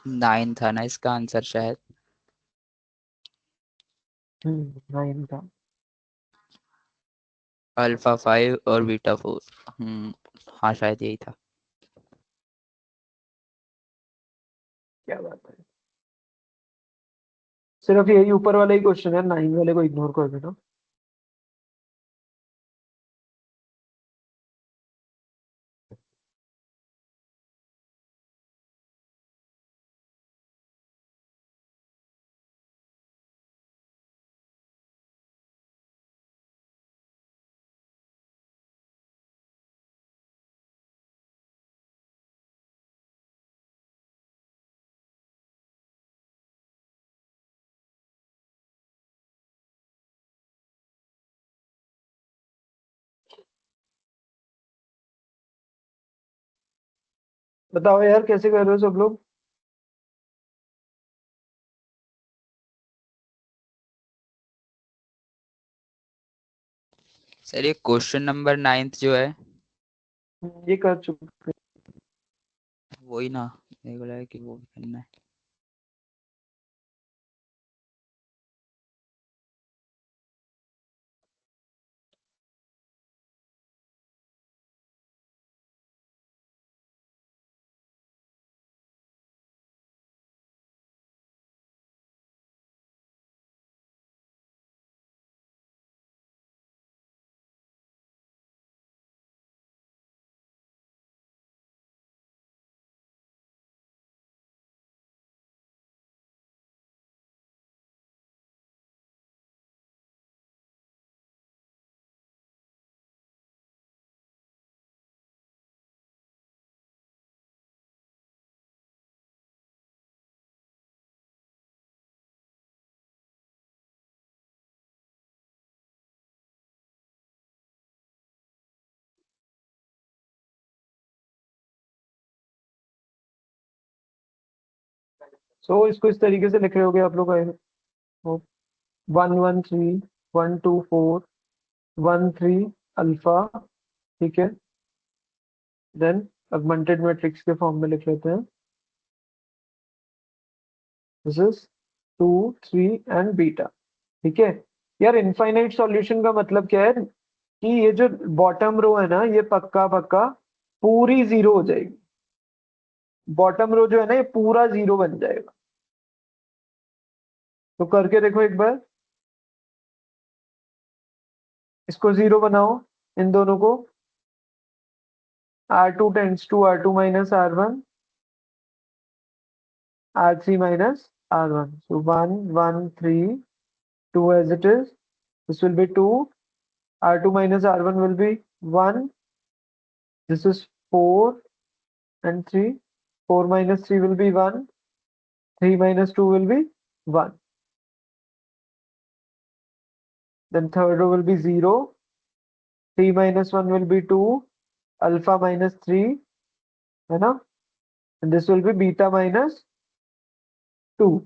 9 था ना इसका आंसर शायद। 9 था। अल्फा 5 और बीटा 4। हाँ शायद यही था। क्या बात है, सिर्फ यही ऊपर वाला ही क्वेश्चन है, 9 वाले को इग्नोर कर देना। बताओ यार कैसे कर रहे हो सब लोग? सर ये क्वेश्चन नंबर 9 जो है ये कर चुके। वही ना, मेरे को लगा कि वो भी करना है। सो इसको इस तरीके से लिख रहे होगे आप लोग, 1 1 3 1 2 4 1 3 अल्फा, ठीक है। देन अगमेंटेड मैट्रिक्स के फॉर्म में लिख लेते हैं, दिस इज 2 3 एंड बीटा, ठीक है। यार इनफाइनाइट सॉल्यूशन का मतलब क्या है कि ये जो बॉटम रो है ना, ये पक्का पक्का पूरी 0 हो जाएगी। बॉटम रो जो है ना, ये पूरा 0 बन जाएगा। तो करके देखो एक बार, इसको 0 बनाओ, इन दोनों को। R2 tends to R2 minus R1, R3 minus R1. So 1 1 3 2 as it is. This will be 2. R2 minus R1 will be 1. This is 4 and 3. 4 minus 3 will be 1. 3 minus 2 will be 1. Then third row will be 0. 3 minus 1 will be 2, alpha minus 3, है ना, and this will be beta minus 2.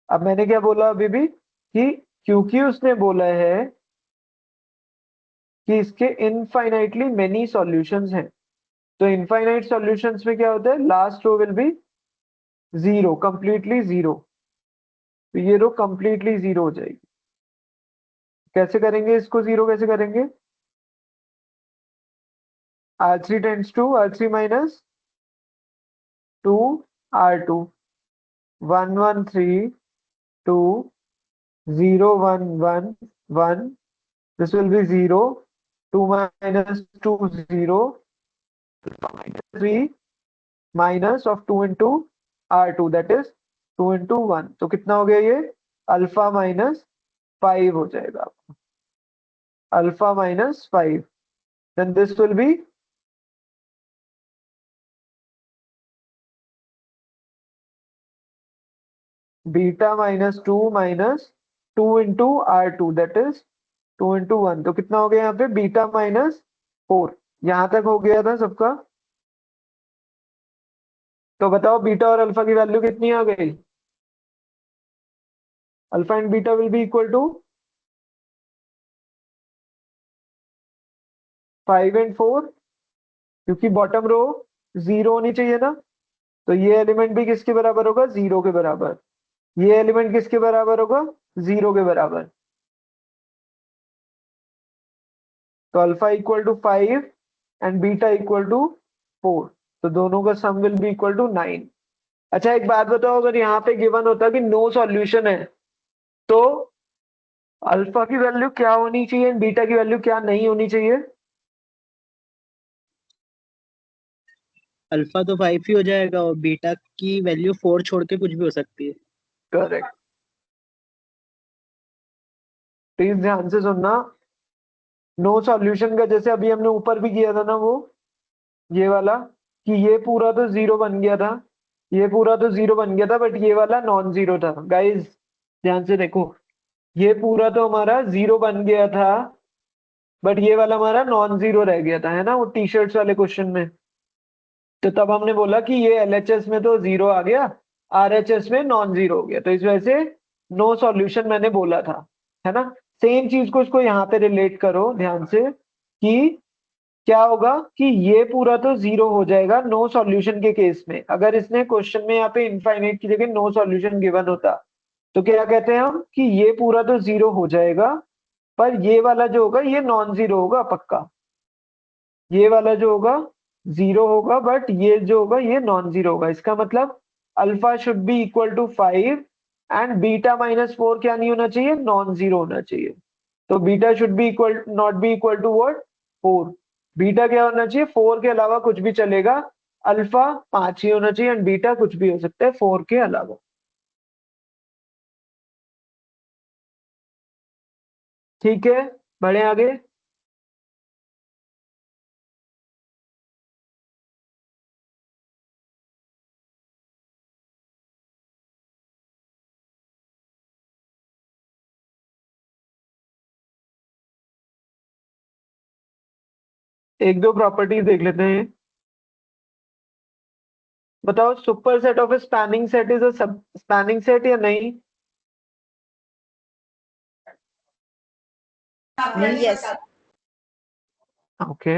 अब मैंने क्या बोला अभी भी कि क्योंकि उसने बोला है कि इसके इनफाइनाइटली मेनी सॉल्यूशंस हैं, तो इनफाइनाइट सॉल्यूशंस में क्या होता है, last row will be zero, completely zero, तो ये रो कंप्लीटली जीरो हो जाएगी. कैसे करेंगे इसको जीरो, कैसे करेंगे, R3 tends to R3 minus 2 R2, 1 1 3 2 0 1 1 1, this will be 0, 2 minus 2 0, 3 minus of 2 into R2, that is 2 into 1, तो कितना हो गया ये, अल्फा माइनस 5 हो जाएगा, alpha minus 5, then this will be beta minus 2 minus 2 into R2, that is 2 into 1, तो कितना हो गया यहाँ पे, बीटा माइनस 4. यहां तक हो गया था सबका, तो बताओ बीटा और अल्फा की वैल्यू कितनी आ गई, alpha and beta will be equal to 5 and 4, क्योंकि बॉटम रो 0 होनी चाहिए ना, तो ये एलिमेंट भी किसके बराबर होगा, 0 के बराबर, ये एलिमेंट किसके बराबर होगा, 0 के बराबर, तो alpha equal to 5 and beta equal to 4, तो दोनों का sum will be equal to 9. अच्छा एक बात बताओ, अगर यहाँ पे गिवन होता कि नो सॉल्यूशन है, तो अल्फा की वैल्यू क्या होनी चाहिए एंड बीटा की वैल्यू क्या नहीं होनी चाहिए, अल्फा तो 5 ही हो जाएगा और बीटा की वैल्यू 4 छोड़ के कुछ भी हो सकती है. करेक्ट. प्लीज ध्यान से सुनना, नो सॉल्यूशन का जैसे अभी हमने ऊपर भी किया था ना, वो ये वाला, कि ये पूरा तो जीरो बन गया था, ये पूरा तो जीरो बन गया था, बट ये वाला नॉन जीरो था. गाइस ध्यान से देखो, ये पूरा तो हमारा जीरो बन गया था, बट ये वाला हमारा नॉन जीरो रह गया था, है ना, वो टी शर्ट्स वाले क्वेश्चन में. तो तब हमने बोला कि ये एलएचएस में तो जीरो आ गया, आरएचएस में नॉन जीरो हो गया, तो इस वजह से नो सॉल्यूशन मैंने बोला था, है ना. सेम चीज को इसको यहाँ पे रिलेट करो ध्यान से, कि क्या होगा कि ये पूरा तो जीरो हो जाएगा नो सॉल्यूशन के केस में. अगर इसने क्वेश्चन में यहाँ पे इनफाइनाइट की जगह नो सॉल्यूशन गिवन होता, तो क्या कहते हैं हम कि ये पूरा तो जीरो हो जाएगा, पर ये वाला जो होगा ये नॉन जीरो होगा पक्का, ये वाला जो होगा जीरो होगा, बट ये जो होगा ये नॉन जीरो होगा. इसका मतलब alpha should be equal to 5 and beta minus 4 क्या नहीं होना चाहिए, नॉन जीरो होना चाहिए. तो beta should be equal, not be equal to what, 4. Beta क्या होना चाहिए, 4 के अलावा कुछ भी चलेगा, अल्फा 5 ही होना चाहिए एंड बीटा कुछ भी हो सकता है 4 के अलावा. ठीक है, बढ़े आगे. एक दो प्रॉपर्टीज देख लेते हैं. बताओ super set of A spanning set is a spanning set या नहीं. Yes. ओके,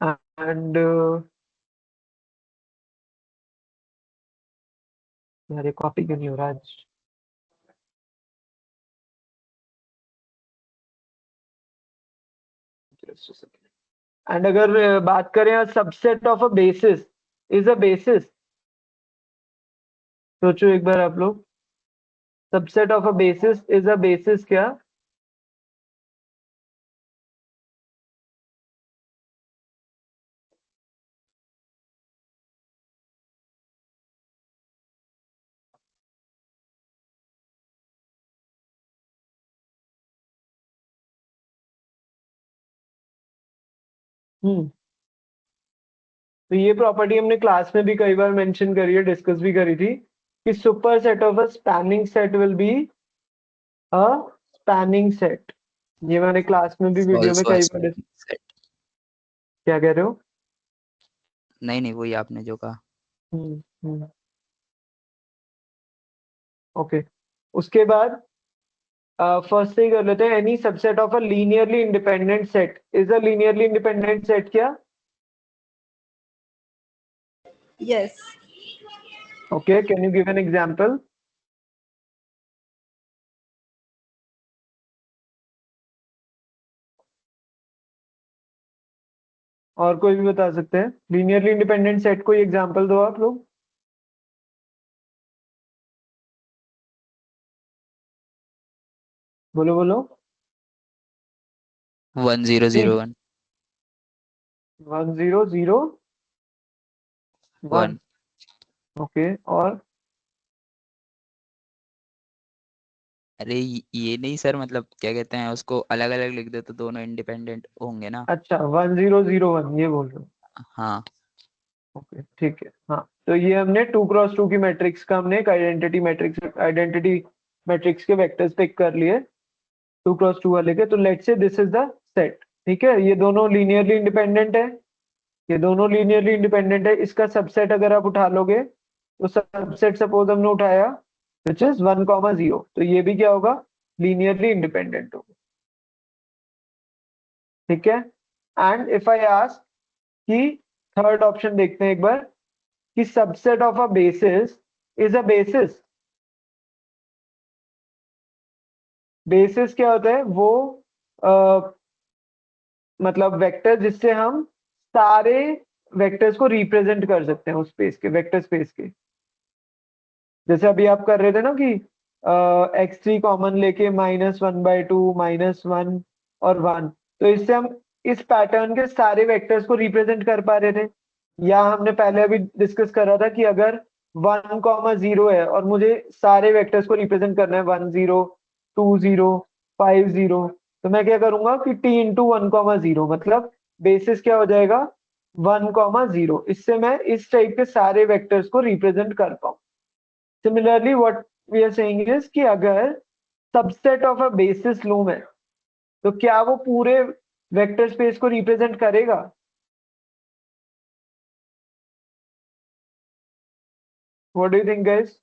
एंड यार ये कॉपी क्यों नहीं हो रहा आज. एंड अगर बात करें subset of a basis is a basis, सोचो एक बार आप लोग, subset of a basis is a basis क्या, तो ये प्रॉपर्टी हमने क्लास में भी कई बार मेंशन करी है, डिस्कस भी करी थी, कि super set of a spanning set will be a spanning set. ये मैंने क्लास में भी वीडियो में Also a कई बार spanning set. क्या कह रहे हो? नहीं वही आपने जो कहा। ओके, उसके बाद फर्स्ट से ही कर लेते हैं। Any subset of a linearly independent set is a linearly independent set क्या? Yes. Okay, can you give an example? और कोई भी बता सकते हैं लीनियरली इंडिपेंडेंट सेट? कोई एग्जांपल दो आप लोग। बोलो बोलो। 1001 1001। ओके, और अरे ये नहीं सर, मतलब क्या कहते हैं उसको अलग अलग लिख दे तो दोनों इंडिपेंडेंट होंगे ना। अच्छा 1001 ये बोल रहे हो? हाँ ओके ठीक है। हाँ, तो ये हमने 2x2 की मैट्रिक्स का हमने एक आइडेंटिटी मैट्रिक्स के वेक्टर्स पिक कर लिए 2x2 वाले के। तो let's say this is the set. ठीक है, ये दोनों लीनियरली इंडिपेंडेंट है, ये दोनों लीनियरली इंडिपेंडेंट है। इसका सबसेट अगर आप उठा लोगे तो सबसेट सपोज हमने उठाया विच इज 1,0, तो ये भी क्या होगा? लीनियरली इंडिपेंडेंट होगा। ठीक है, एंड इफ आई आस्क कि थर्ड ऑप्शन देखते हैं एक बार कि subset of a basis is a basis. Basis क्या होता है? वो मतलब वेक्टर जिससे हम सारे वेक्टर्स को रिप्रेजेंट कर सकते हैं उस स्पेस के, वेक्टर स्पेस के। जैसे अभी आप कर रहे थे ना कि x3 कॉमन लेके -1/2 -1 और 1, तो इससे हम इस पैटर्न के सारे वेक्टर्स को रिप्रेजेंट कर पा रहे थे। या हमने पहले अभी डिस्कस करा था कि अगर 1,0 है और मुझे सारे वेक्टर्स को रिप्रेजेंट करना है 10 20 50, तो मैं क्या करूंगा कि t इंटू 1,0 मतलब बेसिस क्या हो जाएगा? 1,0। इससे मैं इस टाइप के सारे वेक्टर्स को रिप्रेजेंट कर पाऊं। Similarly what we are saying is कि अगर सबसेट ऑफ अ बेसिस लूं मैं, तो क्या वो पूरे वेक्टर स्पेस को रिप्रेजेंट करेगा? What do you think guys?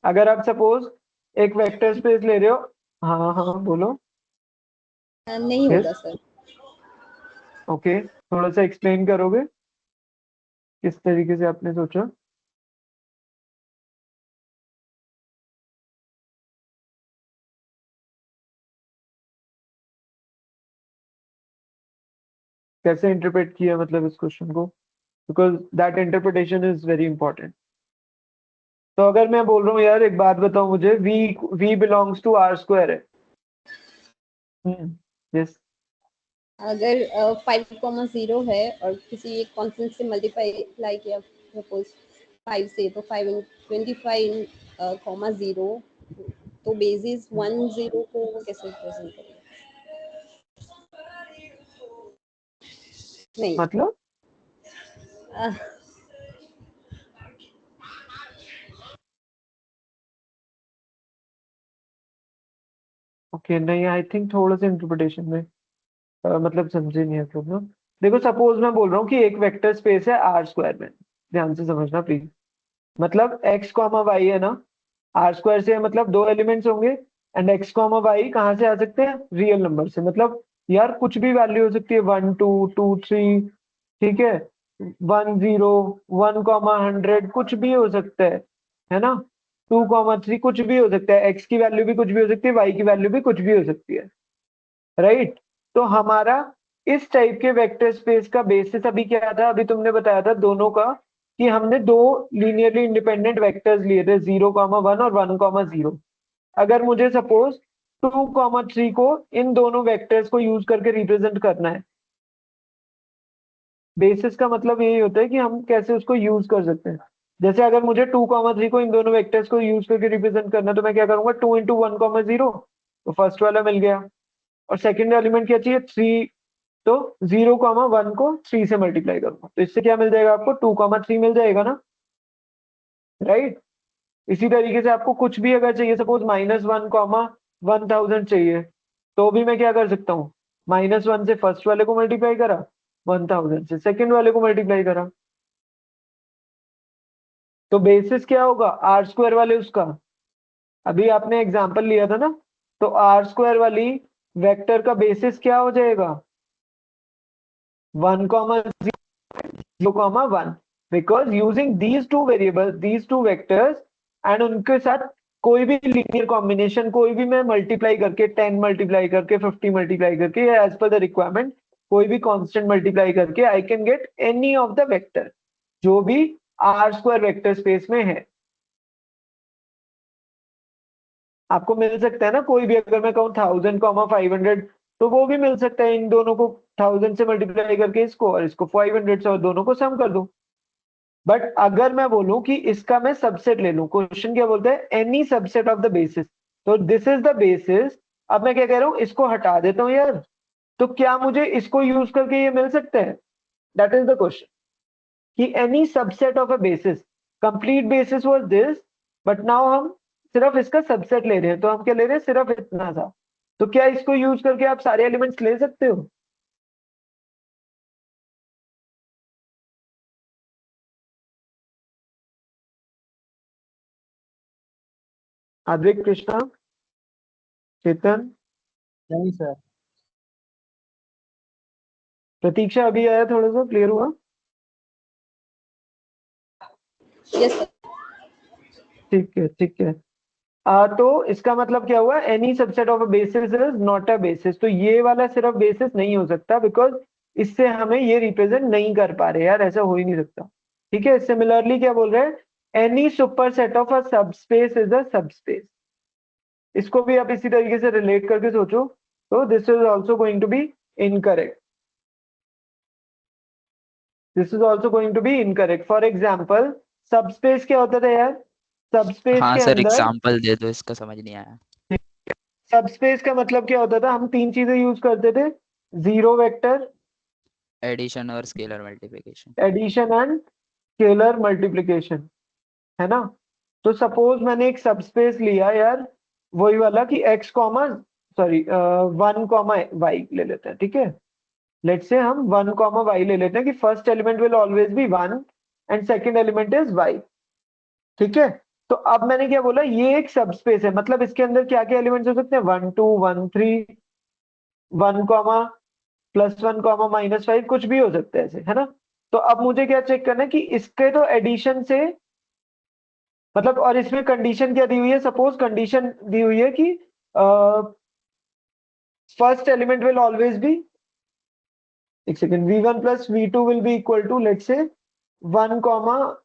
अगर आप सपोज एक वेक्टर स्पेस ले रहे हो, हाँ हाँ बोलो। नहीं यस, होगा सर। ओके, थोड़ा सा एक्सप्लेन करोगे किस तरीके से आपने सोचा? कैसे इंटरप्रेट किया मतलब इस क्वेश्चन को? Because that interpretation is very important. तो अगर मैं बोल रहा हूँ यार एक बात बताओ मुझे, v बिलोंग्स टू r² है। यस। अगर 5,0 है और किसी एक कांस्टेंट से मल्टीप्लाई किया सपोज 5 से, तो 5 25,0 तो बेसिस 10 को वो कैसे रिप्रेजेंट करेंगे? नहीं। मतलब अ, ओके नहीं, आई थिंक थोड़ा सा इंटरप्रिटेशन में मतलब समझे नहीं आप लोग ना। देखो सपोज मैं बोल रहा हूँ कि एक वेक्टर स्पेस है r² में, ध्यान से समझना प्लीज। मतलब x कॉमा वाई है ना, r² से मतलब दो एलिमेंट्स होंगे, एंड x कॉमा वाई कहाँ से आ सकते हैं? रियल नंबर से। मतलब यार कुछ भी वैल्यू हो सकती है, 1 2 2 3, ठीक है, 10 1,100 कुछ भी हो सकता है ना, 2,3 कुछ भी हो सकता है, x की वैल्यू भी कुछ भी हो सकती है, y की वैल्यू भी कुछ भी हो सकती है, राइट? तो हमारा इस टाइप के वेक्टर स्पेस का बेसिस अभी क्या था? अभी तुमने बताया था दोनों का कि हमने दो लीनियरली इंडिपेंडेंट वेक्टर्स लिए थे 0,1 और 1,0। अगर मुझे सपोज 2,3 को इन दोनों वेक्टर्स को यूज करके रिप्रेजेंट करना है, बेसिस का मतलब यही होता है कि हम कैसे उसको यूज कर सकते हैं। जैसे अगर मुझे 2,3 को इन दोनों वेक्टर्स को यूज करके रिप्रेजेंट करना है, तो मैं क्या करूंगा? 2 इंटू 1,0, तो फर्स्ट वाला मिल गया। और सेकंड एलिमेंट क्या चाहिए? 3 तो 0,1 को 3 से मल्टीप्लाई करूंगा, तो इससे क्या मिल जाएगा आपको 2,3 मिल जाएगा ना, राइट। इसी तरीके से आपको कुछ भी अगर चाहिए, सपोज -1,1000 चाहिए, तो भी मैं क्या कर सकता हूँ, -1 से फर्स्ट वाले को मल्टीप्लाई करा, 1000 से सेकंड वाले को मल्टीप्लाई करा, तो बेसिस क्या होगा r² वाले उसका, अभी आपने एग्जांपल लिया था ना, तो r² वाली वेक्टर का बेसिस क्या हो जाएगा 1,0,1, because using these two variables, these two vectors, and उनके साथ कोई भी लीनियर कॉम्बिनेशन, कोई भी मैं मल्टीप्लाई करके 10 मल्टीप्लाई करके 50 मल्टीप्लाई करके, एज पर द रिक्वायरमेंट कोई भी कांस्टेंट मल्टीप्लाई करके I can get any of the vector जो भी r² वेक्टर स्पेस में है। आपको मिल सकता है ना कोई भी, अगर मैं कहूँ 1000,500 तो वो भी मिल सकता है, इन दोनों को 1000 से मल्टीप्लाई करके इसको और इसको 500 से, और दोनों को सम कर दो। बट अगर मैं बोलूं कि इसका मैं सबसेट ले लूं, क्वेश्चन क्या बोलता है any subset of the basis, तो दिस इज द बेसिस। अब मैं क्या कह रहा हूं, इसको हटा देता हूं यार, तो क्या मुझे इसको यूज करके ये मिल सकता है, दैट इज द क्वेश्चन, कि any subset of a basis, complete basis was this, but now हम सिर्फ इसका सबसेट ले रहे हैं, तो हम क्या ले रहे हैं, सिर्फ इतना सा, तो क्या इसको यूज करके आप सारे एलिमेंट्स ले सकते हो? अद्वैत, कृष्णा, चेतन, नहीं सर। प्रतीक्षा अभी आया, थोड़ा सा क्लियर हुआ? Yes sir. ठीक है, ठीक है। तो इसका मतलब क्या हुआ, any subset of a basis is not a basis, तो ये वाला सिर्फ बेसिस नहीं हो सकता, बिकॉज इससे हमें ये रिप्रेजेंट नहीं कर पा रहे यार, ऐसा हो ही नहीं सकता। ठीक है, सिमिलरली क्या बोल रहे हैं, any super set of a subspace is a subspace, इसको भी आप इसी तरीके से रिलेट करके सोचो, तो this is also going to be incorrect, this is also going to be incorrect. For example subspace क्या होता था यार, सबस्पेस हाँ के सर, अंदर, एग्जाम्पल दे दो, इसका समझ नहीं आया। सबस्पेस का मतलब क्या होता था, हम तीन चीजें यूज करते थे, जीरो वेक्टर, एडिशन और scalar multiplication. Addition and scalar multiplication, है ना। तो सपोज मैंने एक सबस्पेस लिया यार, वही वाला कि x कॉमा, सॉरी 1,y ले लेते हैं, ठीक है। लेट्स से हम 1,y ले लेते हैं कि first element will always B 1 and second element is y, ठीक है। तो अब मैंने क्या बोला, ये एक सबस्पेस है, मतलब इसके अंदर क्या क्या एलिमेंट्स हो सकते हैं, 1 2 1 3, 1 कॉमा +1 कॉमा -5, कुछ भी हो सकता है ऐसे, है ना। तो अब मुझे क्या चेक करना है कि इसके तो एडिशन से, मतलब, और इसमें कंडीशन क्या दी हुई है, सपोज कंडीशन दी हुई है कि first element will always be, एक second, v1 + v2 will be equal to, let's say 1 comma,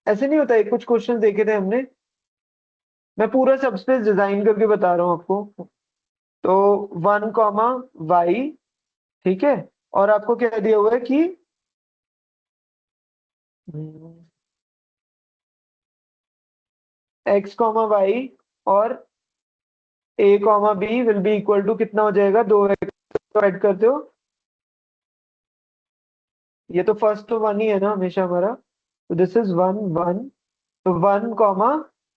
ऐसे नहीं होता है, कुछ क्वेश्चन देखे थे हमने, मैं पूरा सबस्पेस डिजाइन करके बता रहा हूँ आपको, तो 1 कॉमा y, ठीक है, और आपको क्या दिया हुआ है कि x कॉमा y और a comma b will be equal to, कितना हो जाएगा, दो ऐड करते हो, ये तो फर्स्ट तो 1 ही है ना हमेशा हमारा, तो दिस इज 1 1, तो 1 कॉमा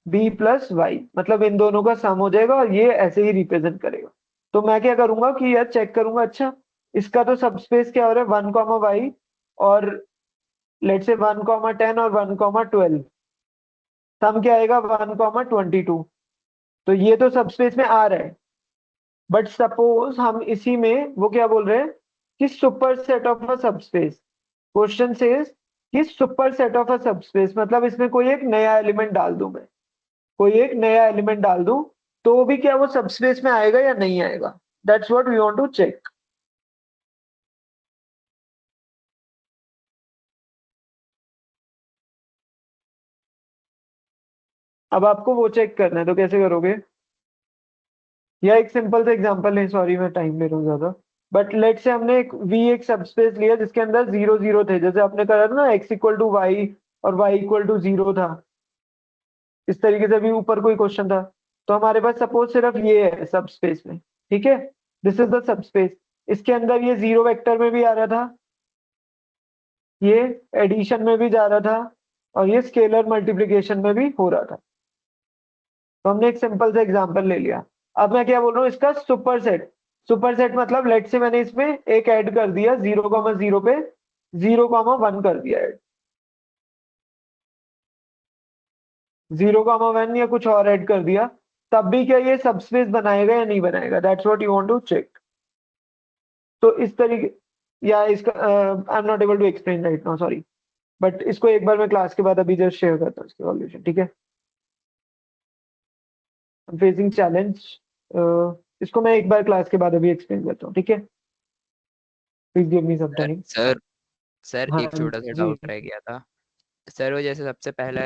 b + y, मतलब इन दोनों का सम हो जाएगा और ये ऐसे ही रिप्रेजेंट करेगा। तो मैं क्या करूंगा कि यार चेक करूंगा, अच्छा इसका तो सबस्पेस क्या हो रहा है 1 कॉमा y और लेट्स से 1 कॉमा 10 और 1 कॉमा 12, सम क्या आएगा 1 कॉमा 22, तो ये तो सबस्पेस में आ रहा है। बट सपोज हम इसी में वो क्या बोल रहे हैं कि super set of a subspace, question says कि super set of a subspace, मतलब इसमें कोई एक नया एलिमेंट डाल दूं मैं, कोई एक नया एलिमेंट डाल दूं, तो भी क्या वो सबस्पेस में आएगा या नहीं आएगा, that's what we want to check. अब आपको वो चेक करना है, तो कैसे करोगे, या एक सिंपल सा एग्जांपल है, सॉरी मैं टाइम ले रहा हूँ ज्यादा, बट लेट से हमने एक सबस्पेस लिया जिसके अंदर 0 0 थे, जैसे आपने करा था ना x = y और y = 0 था, इस तरीके से भी ऊपर कोई क्वेश्चन था, तो हमारे पास सपोज सिर्फ ये है सबस्पेस में, ठीक है, दिस इज द सबस्पेस। इसके अंदर ये जीरो वेक्टर में भी आ रहा था, ये एडिशन में भी जा रहा था, और ये स्केलर मल्टीप्लिकेशन में भी हो रहा था। तो हमने एक सिंपल सा एग्जांपल ले लिया। अब मैं क्या बोल रहा हूँ, इसका सुपरसेट। सुपरसेट मतलब लेट से मैंने इसमें एक ऐड कर दिया 0,0 पे 0,1 कर दिया ऐड, 0,1 या कुछ और ऐड कर दिया, तब भी क्या ये सबस्पेस बनाएगा या नहीं बनाएगा? That's what you want to check. तो इस तरीके, या इसका I am not able to explain right now, sorry, but इसको एक बार मैं क्लास के बाद अभी जस्ट शेयर करता हूँ इसकी सॉल्यूशन, ठीक है? फेसिंग चैलेंज, इसको मैं एक बार क्लास के बाद अभी एक्सप्लेन करता हूँ, ठीक है? Please give me some time. Sir sir हाँ एक छोटा सा जी। डाउट रह गया था सर। वो जैसे सबसे पहला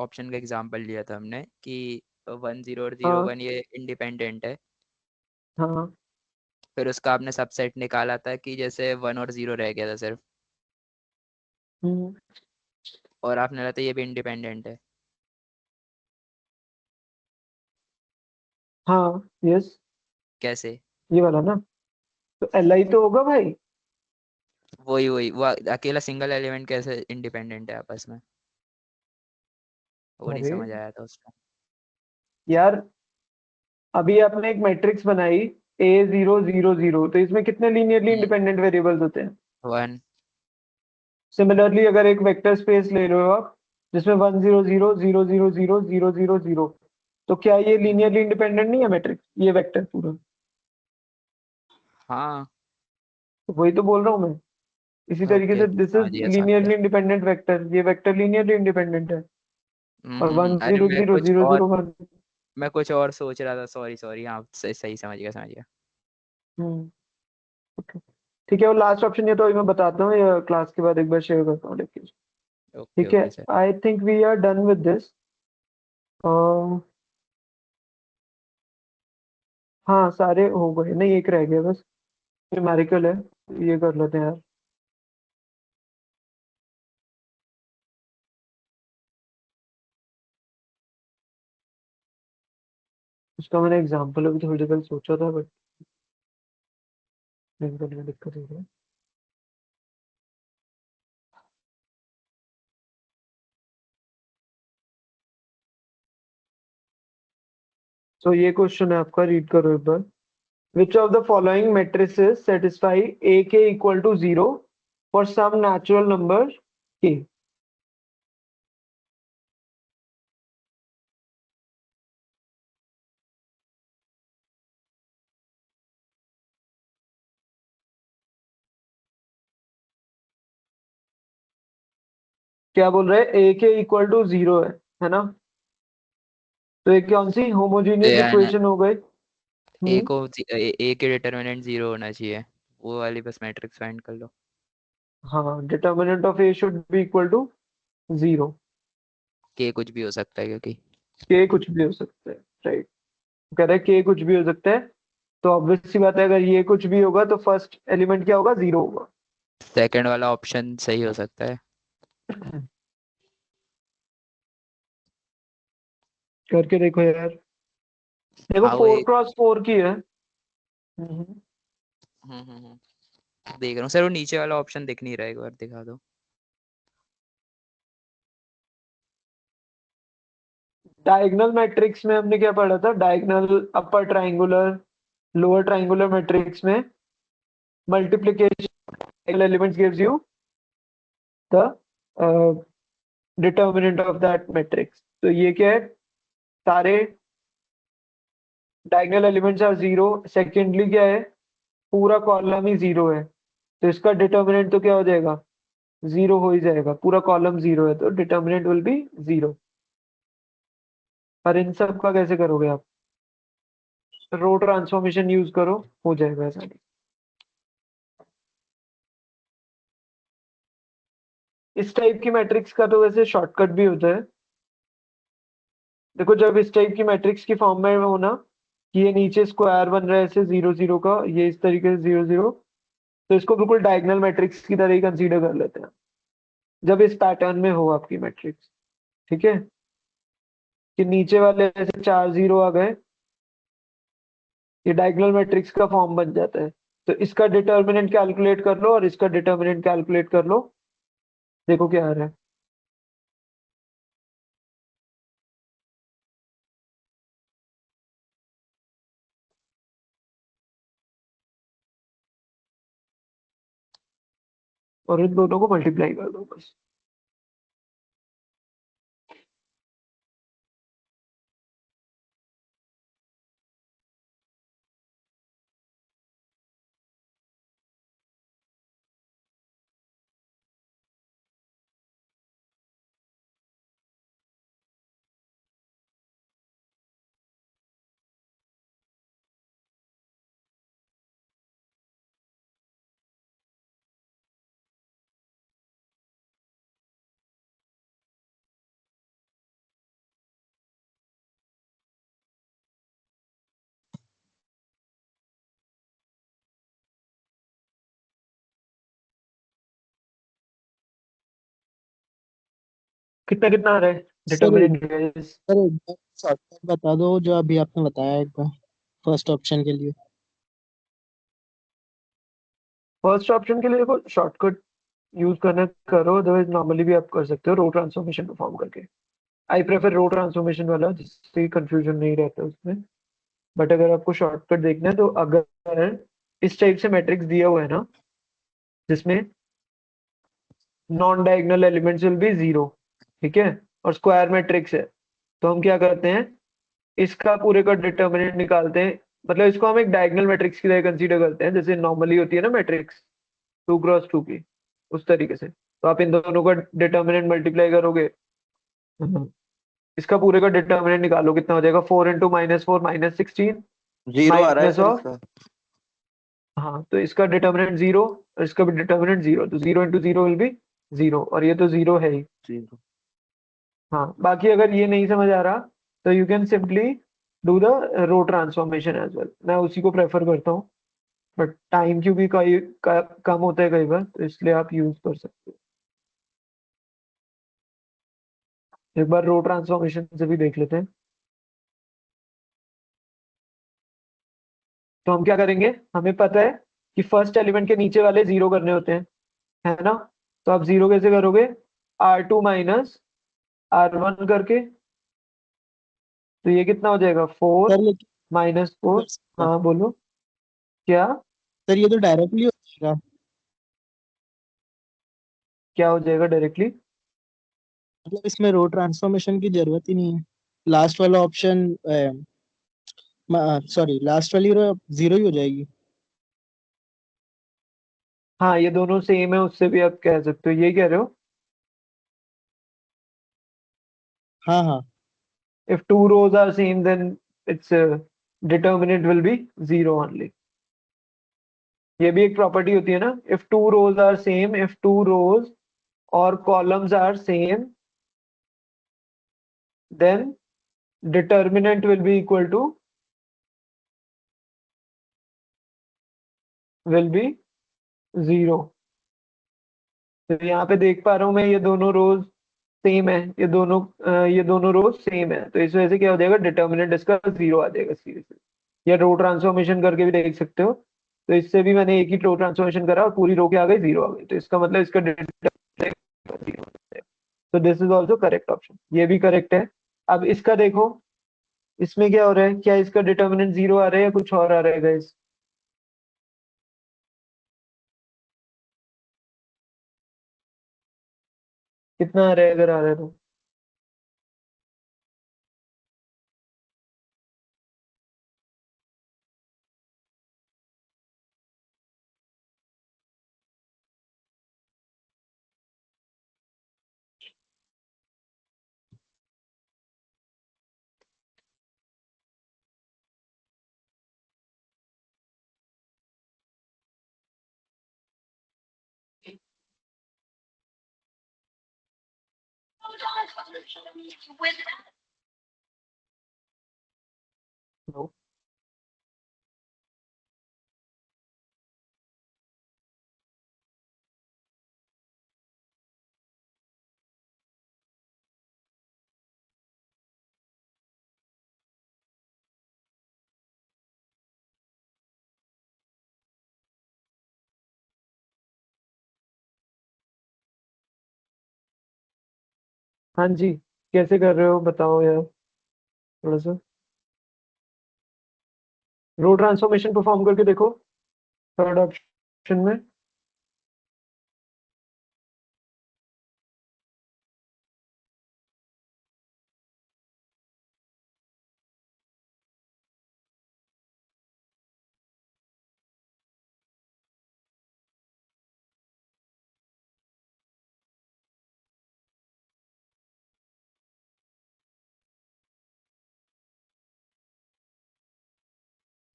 ऑप्शन का एग्जांपल लिया था हमने कि 10 और 01 ये इंडिपेंडेंट है, हाँ फिर उसका आपने सबसेट निकाला था कि जैसे 1 और 0 रह गया था सिर्फ, हम्म, और आपने बोला था ये भी इंडिपेंडेंट है। हाँ यस, कैसे? ये वाला ना, तो एल आई तो होगा भाई। वही वही वो अकेला सिंगल एलिमेंट कैसे इंडिपेंडेंट है आपस में, वो नहीं अरे समझ आया था उसका। यार, अभी आपने एक मैट्रिक्स बनाई A0 0 0, तो इसमें कितने लीनियरली इंडिपेंडेंट वेरिएबल्स होते हैं? 1। सिमिलरली अगर एक वेक्टर स्पेस ले रहे हो आप जिसमें 1 0 0 0 0 0 0 0 0, तो क्या ये लीनियरली इंडिपेंडेंट नहीं है मैट्रिक्स, ये वेक्टर पूरा? हाँ तो वही तो बोल रहा हूँ मैं। इसी तरीके ओके से दिस समझ इज गया समझ गया। लीनियरली इंडिपेंडेंट वेक्टर, ये वेक्टर लीनियरली इंडिपेंडेंट है। और 1 अरे 0 0 0 0 1। मैं कुछ और सोच रहा था, सॉरी सॉरी। हाँ सही सही समझ गया समझ गया। ओके, ठीक है। और लास्ट ऑप्शन ये तो अभी मैं बताता हूँ, या क्लास के बाद एक बार शेयर करता हूँ लेकिन, ओके ठीक है? Okay sir. I think we are done with this. हाँ सारे हो गए, नहीं एक रह गया बस, न्यूमेरिकल है, ये कर लेते हैं यार। उसका मैंने एग्जांपल अभी थोड़ी देर सोचा था, बट नहीं करने में दिक्कत हो रही है। तो ये क्वेश्चन है आपका, रीड करो एक बार। Which of the following matrices satisfy AK equal to 0 for some natural number K? क्या बोल रहे हैं? AK इक्वल टू 0 है ना? तो ये कौन सी होमोजीनियस इक्वेशन हो गई? ए को ए के डिटरमिनेंट 0 होना चाहिए, वो वाली बस मैट्रिक्स फाइंड कर लो। हाँ, determinant of A should be equal to 0। के कुछ भी हो सकता है क्योंकि K कुछ भी हो सकता है, राइट? कह रहे हैं K कुछ भी हो सकता है, तो ऑब्वियस सी बात है अगर ये कुछ भी होगा तो फर्स्ट एलिमेंट क्या होगा? 0 होगा। सेकंड वाला ऑप्शन सही हो सकता है। करके देखो यार, देखो हाँ 4x4 की है। देख रहा हूँ सर, वो नीचे वाला ऑप्शन दिख नहीं रहा है, एक बार दिखा दो। डायगोनल मैट्रिक्स में हमने क्या पढ़ा था? Diagonal upper triangular lower triangular matrix में multiplication elements gives you the determinant of that matrix। तो ये क्या है? सारे डायगोनल एलिमेंट्स आर 0। सेकेंडली क्या है? पूरा कॉलम ही 0 है, तो इसका डिटर्मिनेंट तो क्या हो जाएगा? 0 हो ही जाएगा। पूरा कॉलम 0 है तो डिटर्मिनेंट विल बी 0। पर इन सब का कैसे करोगे आप? रो ट्रांसफॉर्मेशन यूज करो, हो जाएगा ऐसा। इस टाइप की मैट्रिक्स का तो वैसे शॉर्टकट भी होता है। देखो जब इस टाइप की मैट्रिक्स की फॉर्म में हो ना, कि ये नीचे स्क्वायर बन रहा है ऐसे 0 0 का, ये इस तरीके से 0 0, तो इसको बिल्कुल डायगोनल मैट्रिक्स की तरह ही कंसीडर कर लेते हैं जब इस पैटर्न में हो आपकी मैट्रिक्स, ठीक है? कि नीचे वाले ऐसे 4 0 आ गए, ये डायगोनल मैट्रिक्स का फॉर्म बन जाता है। तो इसका डिटर्मिनेंट कैलकुलेट कर लो और इसका डिटर्मिनेंट कैलकुलेट कर लो, देखो क्या आ रहा है। और इन दोनों को मल्टीप्लाई कर दो बस। कितना कितना आ रहा है सर डिटर्मिनेंट गाइस? सर एक बार शॉर्टकट बता दो जो अभी आपने बताया एक बार फर्स्ट ऑप्शन के लिए। फर्स्ट ऑप्शन के लिए देखो, शॉर्टकट यूज करना करो, अदरवाइज नॉर्मली भी आप कर सकते हो रो ट्रांसफॉर्मेशन परफॉर्म करके। आई प्रेफर रो ट्रांसफॉर्मेशन वाला, जिससे कंफ्यूजन नहीं रहता उसमें। बट अगर आपको शॉर्टकट देखना है तो अगर इस टाइप से मैट्रिक्स दिया हुआ है ना, जिसमें non diagonal elements will be zero, ठीक है, और स्क्वायर मैट्रिक्स है, तो हम क्या करते हैं, इसका पूरे का डिटर्मिनेंट निकालते हैं। मतलब इसको हम एक डायगोनल मैट्रिक्स की तरह कंसीडर करते हैं, जैसे नॉर्मली होती है ना मैट्रिक्स 2 क्रॉस 2 की, उस तरीके से। तो आप इन दोनों का डिटर्मिनेंट मल्टीप्लाई करोगे, हम्म, इसका पूरे का डिटर्मिनेंट निकालो, कितना हो जाएगा, 4 × -4 -16 जीरो आ रहा है माइनस सर ऑफ, इसका। हाँ, तो इसका डिटर्मिनेंट जीरो और इसका भी डिटर्मिनेंट जीरो, तो 0 × 0 विल बी जीरो, और ये तो जीरो है ही। जीरो। हाँ, बाकी अगर ये नहीं समझ आ रहा तो you can simply do the row transformation as well, मैं उसी को प्रेफर करता हूँ। बट टाइम क्योंकि कम होता है कई बार, तो इसलिए आप यूज कर सकते हो। एक बार रो ट्रांसफॉर्मेशन से भी देख लेते हैं। तो हम क्या करेंगे, हमें पता है कि फर्स्ट एलिमेंट के नीचे वाले जीरो करने होते हैं, है ना? तो आप जीरो कैसे करोगे, R2 -R1 करके, तो ये कितना हो जाएगा, 4 सर लेकिन -4। हाँ बोलो क्या, सर ये तो डायरेक्टली हो जाएगा। क्या हो जाएगा डायरेक्टली? मतलब इसमें रो ट्रांसफॉर्मेशन की जरूरत ही नहीं है। लास्ट वाला ऑप्शन, सॉरी लास्ट वाली रो जीरो ही हो जाएगी। हाँ, ये दोनों सेम है, उससे भी आप कह सकते हो, ये कह रहे हो। हाँ हाँ। If two rows are same, then its determinant will be zero only. ये भी एक प्रॉपर्टी होती है ना, if two rows are same, if two rows or columns are same, then determinant will be equal to will be zero. तो यहाँ पे देख पा रहा हूँ मैं, ये दोनों रोज सेम है, ये दोनों रोज सेम है, तो इस वजह से क्या हो जाएगा, डिटर्मिनेंट इसका जीरो आ जाएगा सीधे से। या रो ट्रांसफॉर्मेशन करके भी देख सकते हो। तो इससे भी मैंने एक ही रो ट्रांसफॉर्मेशन करा और पूरी रो के आ गई, जीरो आ गई, तो इसका मतलब इसका determinant, तो this is also correct option, ये भी करेक्ट है। अब इसका देखो, इसमें क्या हो रहा है, क्या इसका डिटर्मिनेंट जीरो आ रहा है या कुछ और आ रहा है गाइस? कितना आ रहा है अगर आ रहा है तो? No. हाँ जी, कैसे कर रहे हो बताओ यार थोड़ा सा। रो ट्रांसफॉर्मेशन परफॉर्म करके देखो थर्ड ऑप्शन में।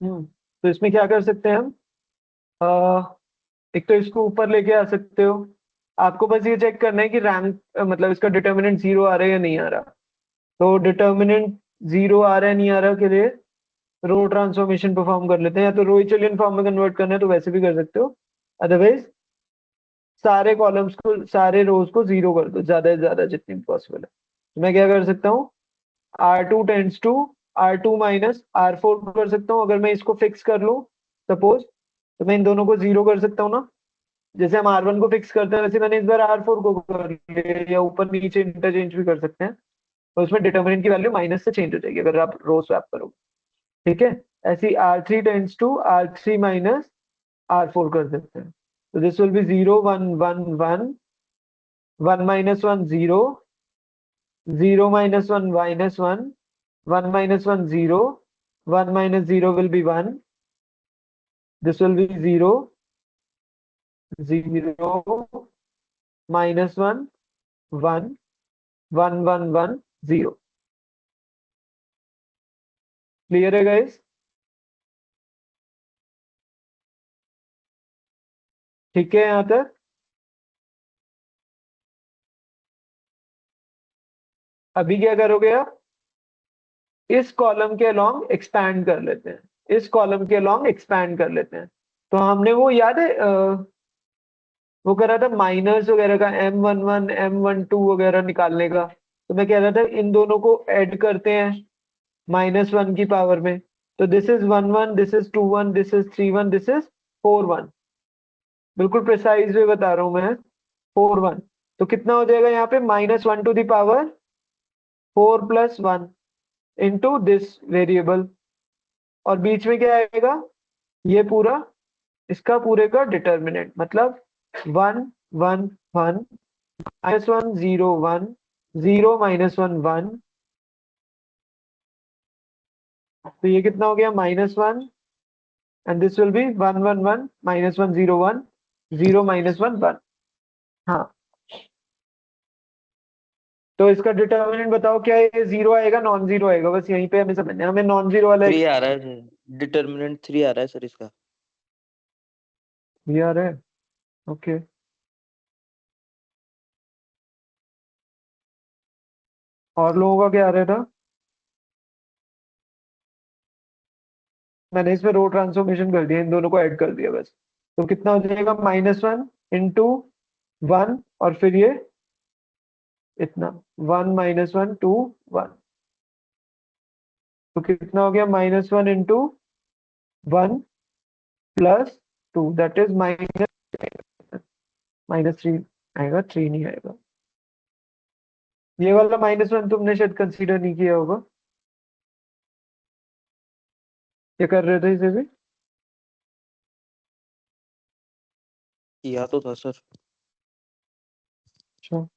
तो इसमें क्या कर सकते हैं हम? एक तो इसको ऊपर लेके आ सकते हो। आपको बस ये चेक करना है कि रैंक मतलब इसका डिटर्मिनेंट जीरो आ रहा है या नहीं आ रहा। तो डिटर्मिनेंट जीरो आ रहा है नहीं आ रहा के लिए रो ट्रांसफॉर्मेशन परफॉर्म कर लेते हैं, या तो रो इचलियन फॉर्म में कन्वर्ट करना है तो वैसे भी कर सकते हो। अदरवाइज सारे कॉलम्स को सारे रोज को जीरो कर दो ज्यादा से ज्यादा जितनी पॉसिबल है। तो मैं क्या कर सकता हूँ, R2 tends to R2 minus R4 कर सकता हूँ। अगर मैं इसको फिक्स कर लूँ सपोज, तो मैं इन दोनों को जीरो कर सकता हूँ ना। जैसे हम R1 को फिक्स करते हैं वैसे मैंने इस बार R4 को कर लिया, या ऊपर नीचे इंटरचेंज भी कर सकते हैं। तो उसमें डिटर्मिनेंट की वैल्यू माइनस से चेंज हो जाएगी अगर आप रो स्वैप करोगे। ठीक है, ऐसे ही R3 tends to R3 minus R4 कर देते हैं। तो this will B 0 1 1 1 1 minus 1 0 0 minus 1 minus 1 1 minus 1 0 1 minus 0 will be 1. This will be 0 0 minus 1 1 1 1 1 0. Clear है गाइस? ठीक है यहाँ तक? अभी क्या करोगे आप? इस कॉलम के अलॉन्ग एक्सपैंड कर लेते हैं, इस कॉलम के अलॉन्ग एक्सपैंड कर लेते हैं। तो हमने वो याद है वो करा था माइनस वगैरह का M11 M12 वगैरह निकालने का। तो मैं कह रहा था इन दोनों को ऐड करते हैं -1 की पावर में। तो this is 1 1, this is 2 1, this is 3 1, this is 4 1। बिल्कुल प्रिसाइज वे बता रहा हूं मैं, 4 1। तो कितना हो जाएगा यहाँ पे -1 to the power 4 plus 1 into this variable. और बीच में क्या आएगा? ये पूरा इसका पूरे का डिटर्मिनेंट मतलब 1 1 1 -1 0 1 0 -1 1। तो ये कितना हो गया? -1 एंड दिस विल बी 1 1 1 -1 0 1 0 -1 1। हाँ, तो इसका डिटर्मिनेंट बताओ क्या है? ये जीरो आएगा नॉन जीरो आएगा? बस यहीं पे हमें समझना है, हमें नॉन जीरो वाला 3 आ रहा है, डिटर्मिनेंट 3 आ रहा है सर इसका। ये आ रहा है। ओके, और लोगों का क्या आ रहा था? मैंने इसमें रो ट्रांसफॉर्मेशन कर दिया, इन दोनों को ऐड कर दिया बस। तो कितना हो जाएगा? -1 इंटू 1 और फिर ये इतना 1 -1 2 1। तो कितना हो गया? -1 इंटू 1 प्लस 2 दैट इज -3 आएगा, 3 नहीं आएगा। ये वाला -1 तुमने शायद कंसीडर नहीं किया होगा, ये कर रहे थे इसे भी। किया तो था सर। अच्छा,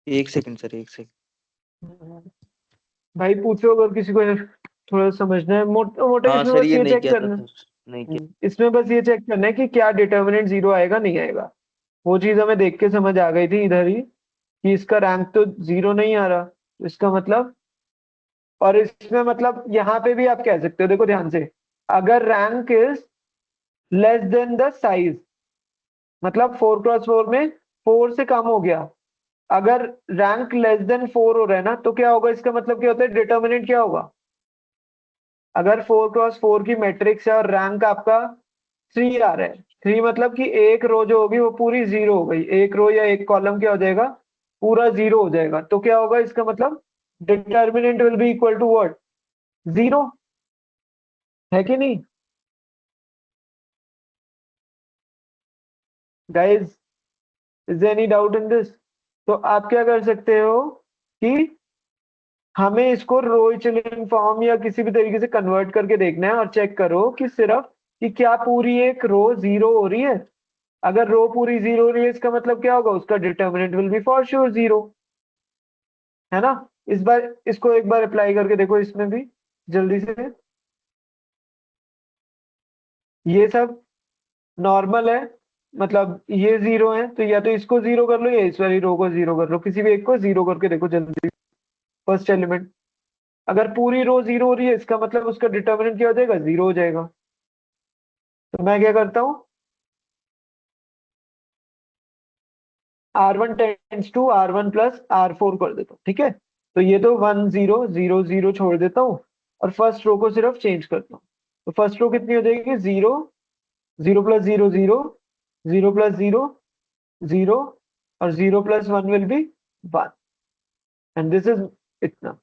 1 सेकंड सर, 1 सेकंड। भाई पूछो अगर किसी को थोड़ा समझना है। मोटे हाँ इसमें सर, बस ये ये नहीं चेक किया था करना सर, नहीं किया। इसमें बस ये चेक करना है कि क्या डिटर्मिनेंट जीरो आएगा नहीं आएगा। वो चीज हमें देख के समझ आ गई थी इधर ही कि इसका रैंक तो जीरो नहीं आ रहा। तो इसका मतलब, और इसमें मतलब यहाँ पे भी आप कह सकते हो, देखो ध्यान से, अगर rank is less than the size, मतलब 4x4 में 4 से कम हो गया। अगर रैंक लेस देन 4 हो रहा है ना, तो क्या होगा? इसका मतलब क्या होता है? डिटर्मिनेंट क्या होगा? अगर 4x4 की मैट्रिक्स है और रैंक आपका 3 आ रहा है, 3 मतलब कि एक रो जो होगी वो पूरी जीरो हो गई, एक रो या एक कॉलम क्या हो जाएगा? पूरा जीरो हो जाएगा। तो क्या होगा इसका मतलब? Determinant will be equal to what? Zero, है कि नहीं guys? Is there any doubt in this? तो आप क्या कर सकते हो कि हमें इसको रो इचेलिन फॉर्म या किसी भी तरीके से कन्वर्ट करके देखना है और चेक करो कि सिर्फ कि क्या पूरी एक रो जीरो हो रही है। अगर रो पूरी जीरो हो रही है इसका मतलब क्या होगा, उसका determinant will B for sure zero, है ना। इस बार इसको एक बार अप्लाई करके देखो इसमें भी जल्दी से। ये सब नॉर्मल है, मतलब ये जीरो है, तो या तो इसको जीरो कर लो या इस वाली रो को जीरो कर लो, किसी भी एक को जीरो करके देखो जल्दी। फर्स्ट एलिमेंट अगर पूरी रो जीरो हो रही है इसका मतलब उसका डिटर्मिनेंट क्या हो जाएगा, जीरो हो जाएगा। तो मैं क्या करता हूँ, R1 tends to R1 plus R4 कर देता हूँ, ठीक है। तो ये तो 1 0 0 0 छोड़ देता हूँ और फर्स्ट रो को सिर्फ चेंज करता हूँ। तो फर्स्ट रो कितनी हो जाएगी, 0 0 प्लस 0 0 0 प्लस 0 0 और 0 plus 1 will be 1 and this is इतना।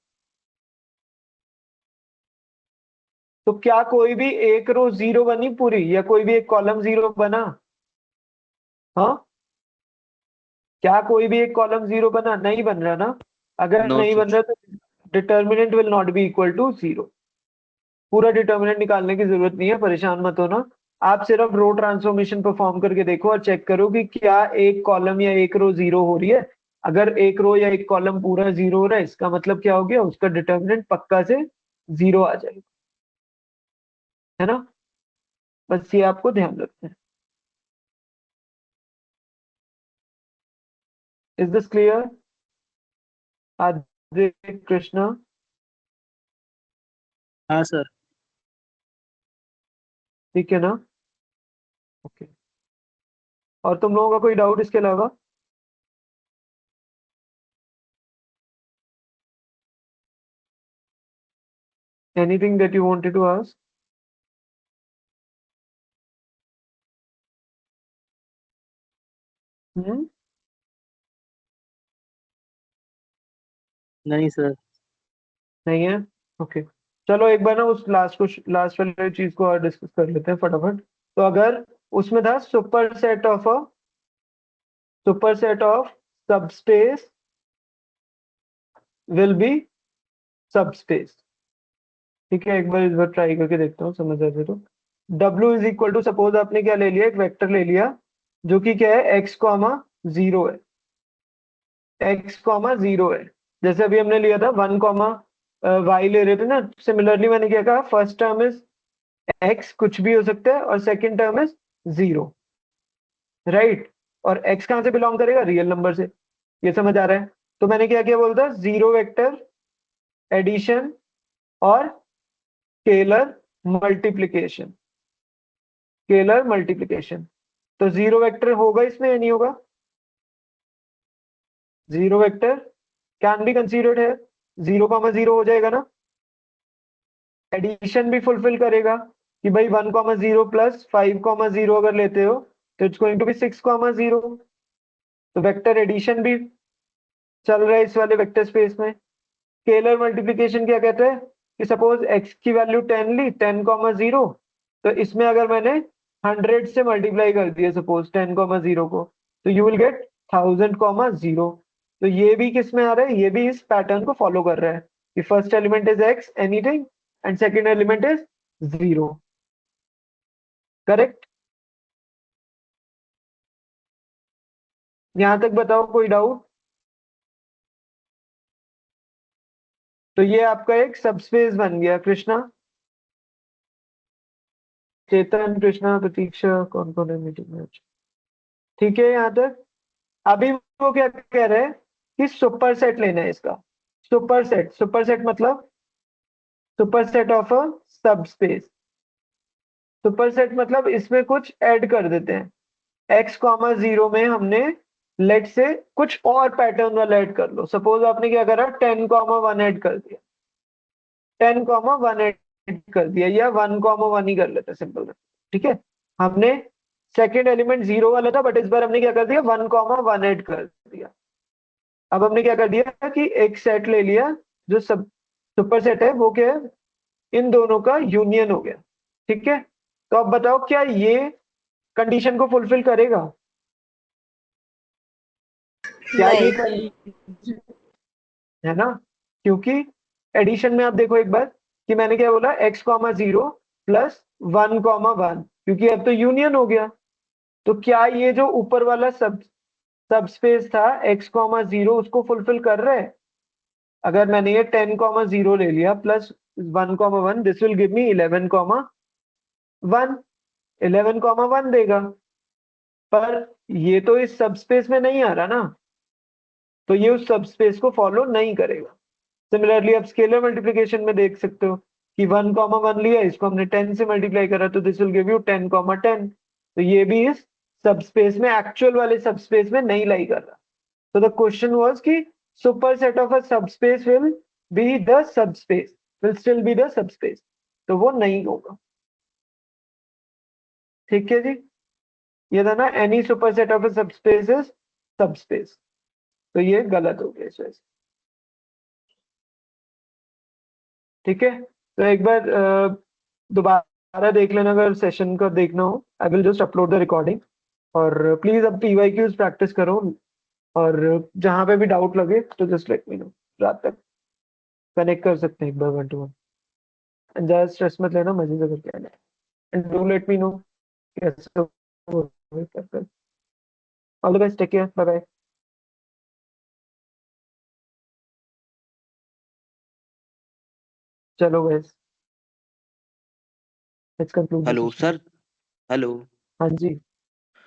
तो क्या कोई भी एक रो जीरो बनी पूरी, या कोई भी एक कॉलम जीरो बना? हाँ, क्या कोई भी एक कॉलम जीरो बना? नहीं बन रहा ना। अगर नो नहीं बन सर। रहा तो determinant will not be equal to zero. पूरा डिटर्मिनेंट निकालने की जरूरत नहीं है, परेशान मत होना। आप सिर्फ रो ट्रांसफॉर्मेशन परफॉर्म करके देखो और चेक करो कि क्या एक कॉलम या एक रो जीरो हो रही है। अगर एक रो या एक कॉलम पूरा जीरो हो रहा है इसका मतलब क्या हो गया, उसका डिटर्मिनेंट पक्का से जीरो आ जाएगा, है ना। बस ये आपको ध्यान रखना है। Is this clear Aditya Krishna? हाँ सर। ठीक है ना, ओके। और तुम लोगों का कोई डाउट इसके अलावा? Anything that you wanted to ask? Hmm, नहीं सर। नहीं है, ओके। चलो एक बार ना उस लास्ट वाली चीज को और डिस्कस कर लेते हैं फटाफट। तो अगर उसमें था super set of subspace will be subspace, ठीक है। एक बार इस बार ट्राई करके देखता हूँ, समझ आ जाए तो। W is equal to, suppose आपने क्या ले लिया, एक वेक्टर ले लिया जो कि क्या है, x कॉमा जीरो है, x कॉमा जीरो है। जैसे अभी हमने लिया था 1 कॉमा y ले रहे थे ना, सिमिलरली मैंने क्या कहा, फर्स्ट टर्म इज x कुछ भी हो सकता है और second term is zero, right. और x कहाँ से बिलोंग करेगा, रियल नंबर से, ये समझ आ रहा है। तो मैंने क्या किया बोलता, जीरो वेक्टर एडिशन और स्केलर मल्टीप्लिकेशन, स्केलर मल्टीप्लिकेशन। तो जीरो वेक्टर होगा इसमें या नहीं होगा, zero vector can be considered है, 0,0 हो जाएगा ना। एडिशन भी फुलफिल करेगा कि भाई 1,0 प्लस 5,0 अगर लेते हो तो इट्स गोइंग टू बी 6,0। तो वेक्टर एडिशन भी चल रहा है इस वाले वेक्टर स्पेस में। स्केलर मल्टीप्लिकेशन क्या कहते हैं कि सपोज x की वैल्यू 10 ली, 10,0, तो इसमें अगर मैंने 100 से मल्टीप्लाई कर दिया सपोज 10,0 को, तो यू विल गेट 1,000,0। तो ये भी किस में आ रहा है, ये भी इस पैटर्न को फॉलो कर रहा है कि first element is x anything and second element is zero, correct. यहां तक बताओ कोई डाउट? तो ये आपका एक सबस्पेस बन गया। कृष्णा, चेतन, कृष्णा, प्रतीक्षा, कौन कौन है मीटिंग में? ठीक है यहाँ तक। अभी वो क्या कह रहे हैं कि सुपर सेट लेना है इसका। सुपर सेट मतलब सुपर सेट ऑफ अ सब स्पेस। सुपर सेट मतलब इसमें कुछ ऐड कर देते हैं। x कॉमा जीरो में हमने लेट से कुछ और पैटर्न वाला ऐड कर लो। सपोज आपने क्या करा, 10,1 ऐड कर दिया, 10,1 ऐड कर दिया, या 1,1 ही कर लेते सिंपल में, ठीक है। हमने सेकेंड एलिमेंट जीरो वाला था बट इस बार हमने क्या कर दिया, 1,1 ऐड कर दिया। अब हमने क्या कर दिया कि एक सेट ले लिया जो सब सुपर सेट है, वो क्या है, इन दोनों का यूनियन हो गया, ठीक है। तो अब बताओ क्या ये कंडीशन को फुलफिल करेगा? क्या ये नहीं कंडीशन है ना? क्योंकि एडिशन में आप देखो एक बार कि मैंने क्या बोला, x कॉमा 0 प्लस 1 कॉमा 1, क्योंकि अब तो यूनियन हो गया। तो क्या ये जो ऊपर वाला सब स्पेस था x कॉमा 0 उसको फुलफिल कर रहे हैं? अगर मैंने ये 10 कॉमा 0 ले लिया plus 1 comma 1, this will give me 11 comma 1, 11 comma 1 देगा। पर ये तो इस सबस्पेस में नहीं आ रहा ना, तो ये उस सबस्पेस को फॉलो नहीं करेगा। सिमिलरली आप स्केलर मल्टीप्लिकेशन में देख सकते हो कि 1 कॉमा 1 लिया, इसको हमने 10 से मल्टीप्लाई करा, तो this will give you 10 comma 10। तो ये भी इस सबस्पेस में, एक्चुअल वाले सबस्पेस में नहीं लाई कर रहा। तो द क्वेश्चन वाज कि superset of a subspace will be the subspace, will still be the subspace, तो वो नहीं होगा। ठीक है जी, ये था ना, any superset of a subspace is subspace, तो ये गलत हो गया इस वजह से। ठीक है, तो एक बार दोबारा देख लेना अगर सेशन का देखना हो। I will just upload the recording, और प्लीज अब PYQs प्रैक्टिस करो, और जहां पे भी डाउट लगे तो जस्ट लेट मी नो, रात तक कनेक्ट कर सकते हैं एक बार 1 to 1। ज्यादा स्ट्रेस मत लेना, मजे से करके आना। And do let me know कैसे all the best, take care, bye bye. चलो guys, let's conclude hello this. Sir. Hello हाँ जी,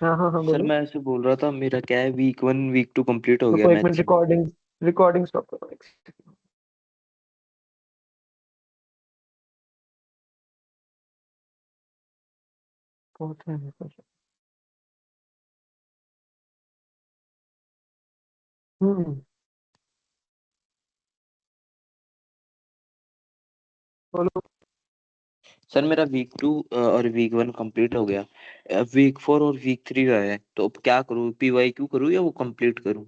हाँ हाँ हाँ, सर, बोलो। मैं ऐसे बोल रहा था, मेरा क्या है, वीक 1 वीक 2 कंप्लीट हो गया रुको एक मिनट, मैथ्स में। रिकॉर्डिंग स्टॉप करो एक second। बहुत है मेरे पास। हम्म, बोलो। सर मेरा वीक 2 और वीक 1 कंप्लीट हो गया। वीक 4 और वीक 3 का है, तो अब क्या करूँ, PYQ करूँ या वो कंप्लीट करूँ?